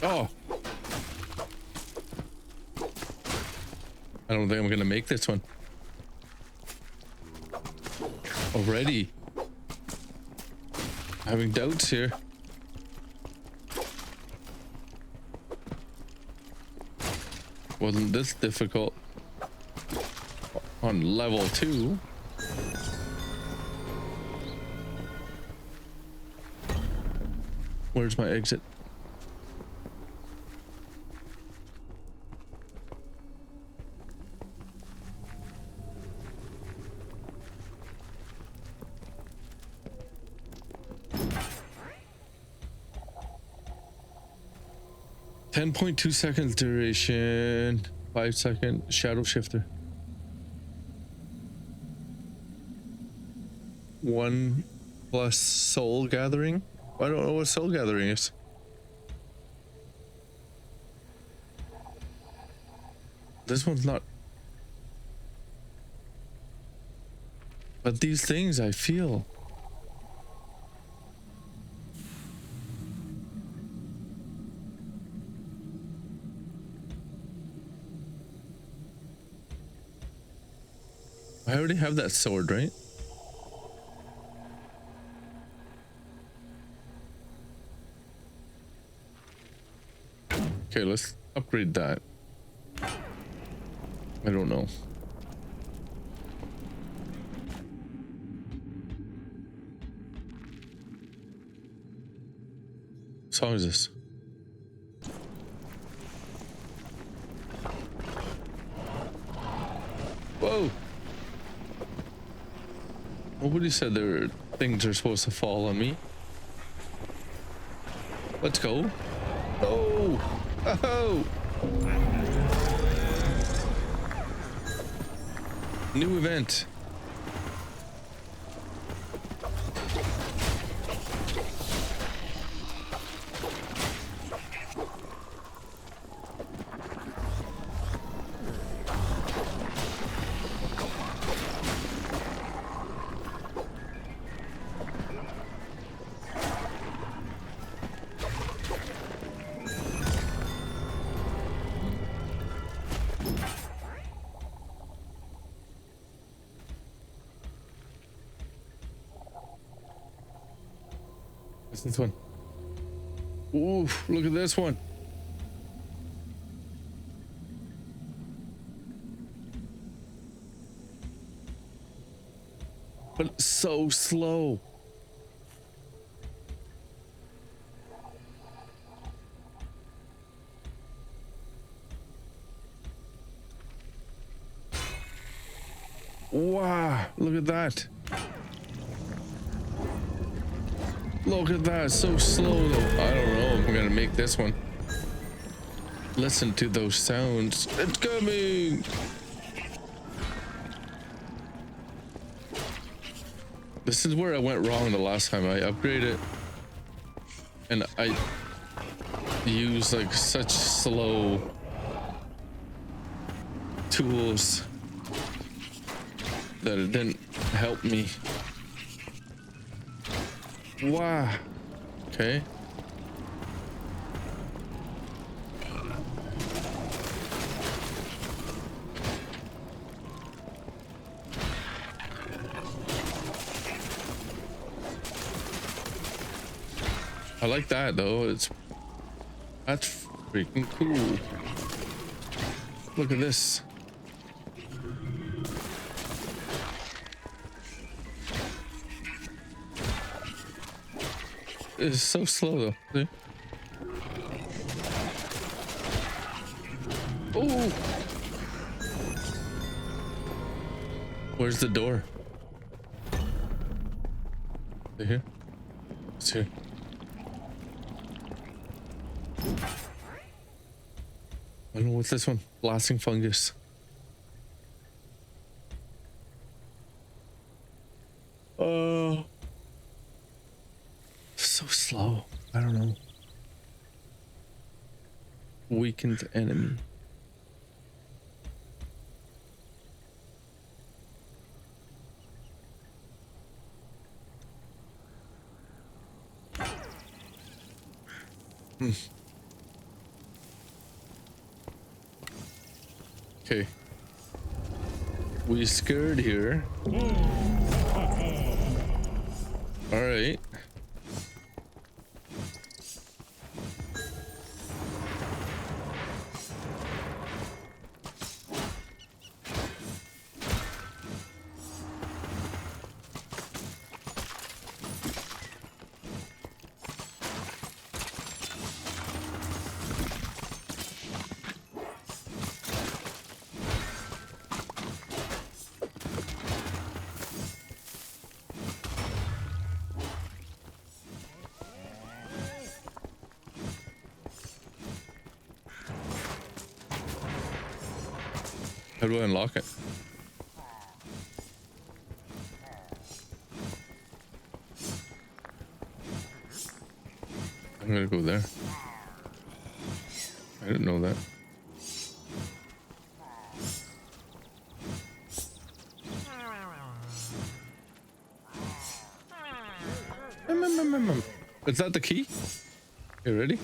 Oh. I don't think I'm gonna make this one. Already. Having doubts here. Wasn't this difficult on level 2? Where's my exit? .2 seconds duration, 5-second shadow shifter. 1 plus soul gathering. I don't know what soul gathering is. This one's not. But these things I feel. I already have that sword, right? Okay, let's upgrade that. I don't know. What song is this? Whoa! Nobody said things are supposed to fall on me. Let's go. Oh! Oh! New event. What's this one? Ooh, look at this one. But it's so slow. Wow, look at that. Look at that, so slow though. I don't know if I'm gonna make this one. Listen to those sounds. It's coming. This is where I went wrong the last time. I upgraded and I used like such slow tools that it didn't help me. Wow. Okay. I like that though. That's freaking cool. Look at this. It's so slow though. See? Oh! Where's the door? Is it here? It's here. I don't know what's this one. Blasting fungus. Oh. So slow. I don't know. Weakened enemy. Okay. We scared here. All right. How do I unlock it? I'm gonna go there. I didn't know that. Is that the key? You ready?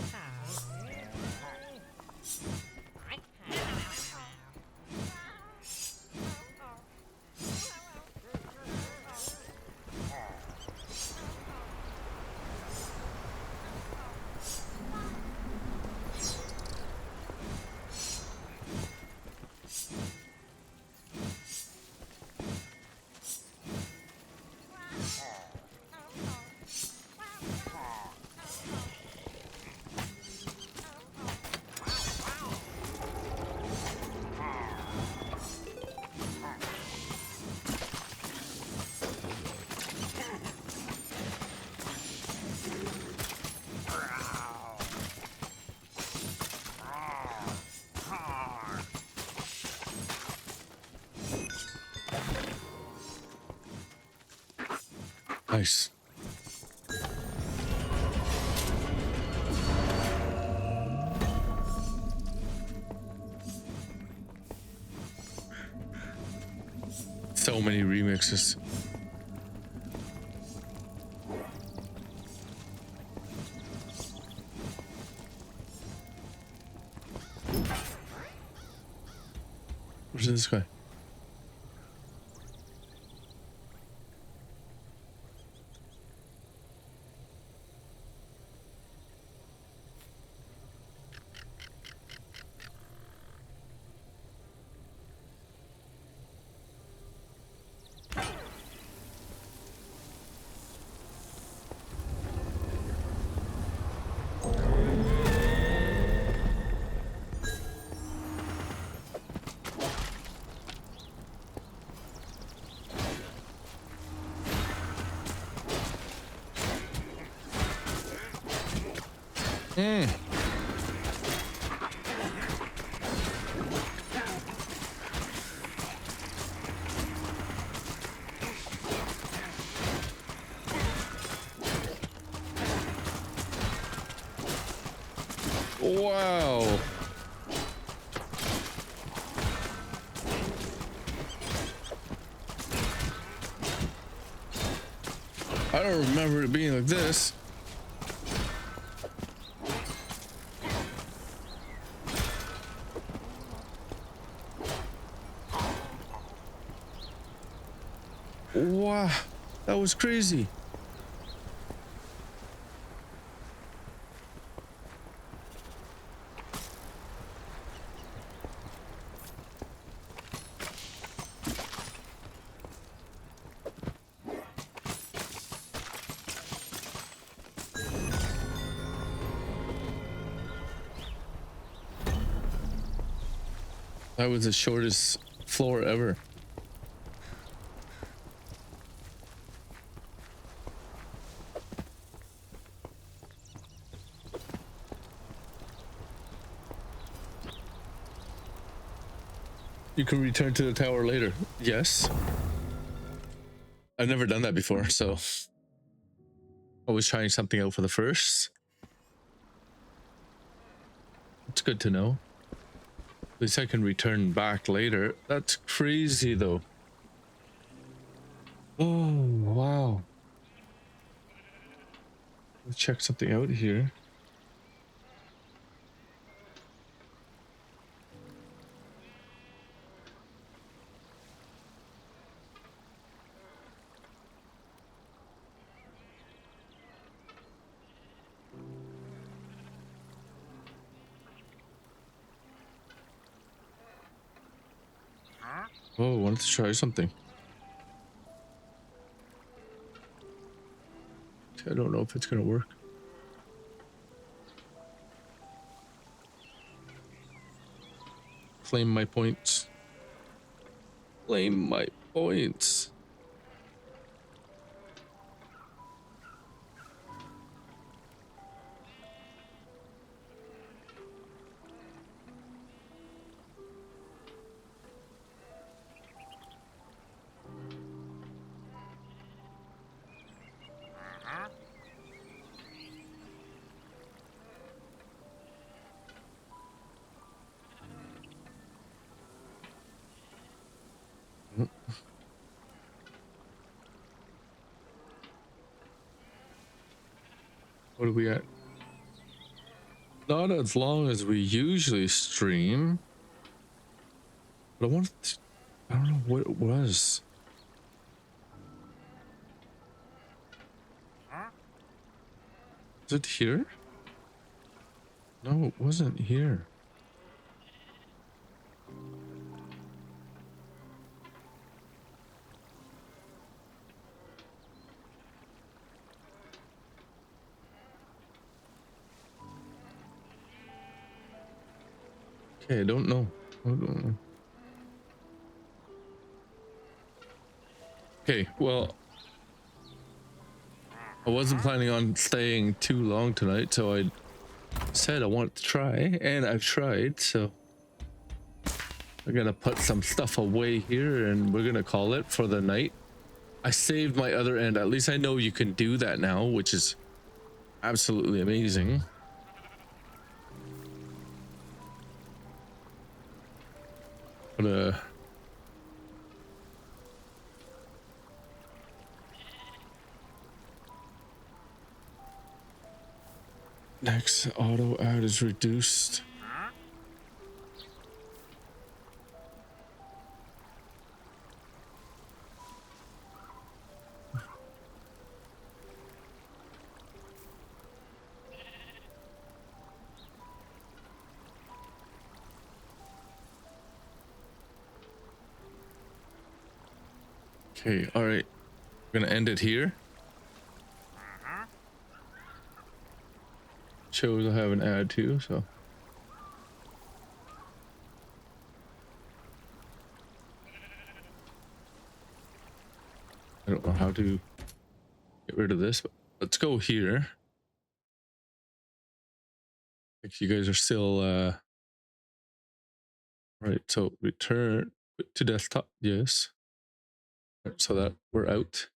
Nice. So many remixes. Where's this guy? Wow. I don't remember it being like this. Wow, that was crazy. That was the shortest floor ever. You can return to the tower later. Yes. I've never done that before, so always trying something out for the first. It's good to know. At least I can return back later. That's crazy though. Oh, wow. Let's check something out here. Oh, I wanted to try something. I don't know if it's gonna work. Claim my points. Claim my points. What are we at? Not as long as we usually stream. But I don't know what it was. Is it here? No, it wasn't here. Okay, I don't know. I don't know. Okay, well, I wasn't planning on staying too long tonight, so I said I want to try, and I've tried, so we're gonna put some stuff away here and we're gonna call it for the night. I saved my other end. At least I know you can do that now, which is absolutely amazing. But next auto add is reduced. Okay, all right. We're gonna end it here. Shows I have an ad too, so. I don't know how to get rid of this, but let's go here. Like you guys are still right, so return to desktop, yes. So that we're out.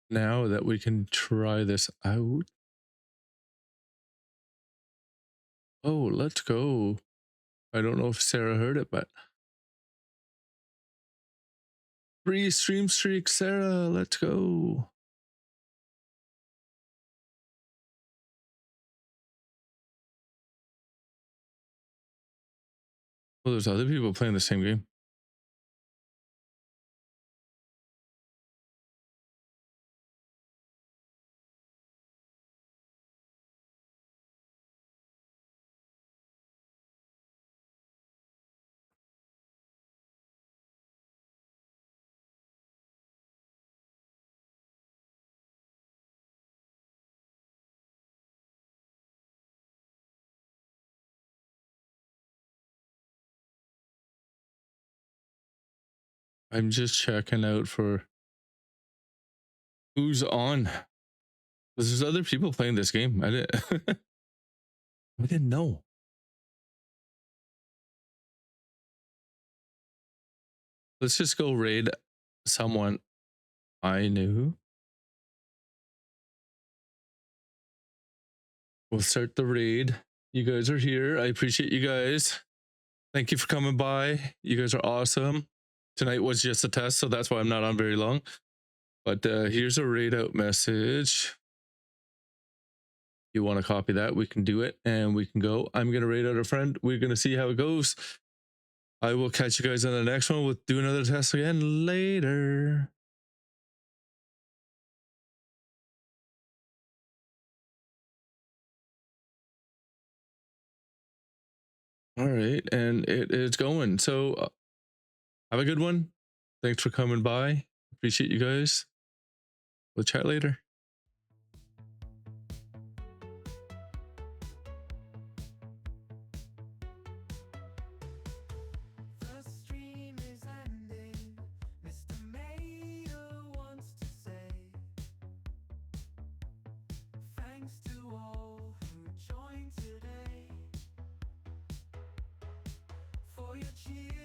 Now that we can try this out. Oh, let's go. I don't know if Sarah heard it, but free stream streak, Sarah, let's go. Well, there's other people playing the same game. I'm just checking out for who's on. There's other people playing this game. I didn't know. Let's just go raid someone I knew. We'll start the raid. You guys are here. I appreciate you guys. Thank you for coming by. You guys are awesome. Tonight was just a test, so that's why I'm not on very long. But here's a raid out message. You want to copy that, we can do it and we can go. I'm going to raid out a friend. We're going to see how it goes. I will catch you guys on the next one. We'll do another test again later. All right, and it is going. So have a good one. Thanks for coming by. Appreciate you guys. We'll chat later. The stream is ending. Mr. Mayor wants to say thanks to all who joined today for your cheer.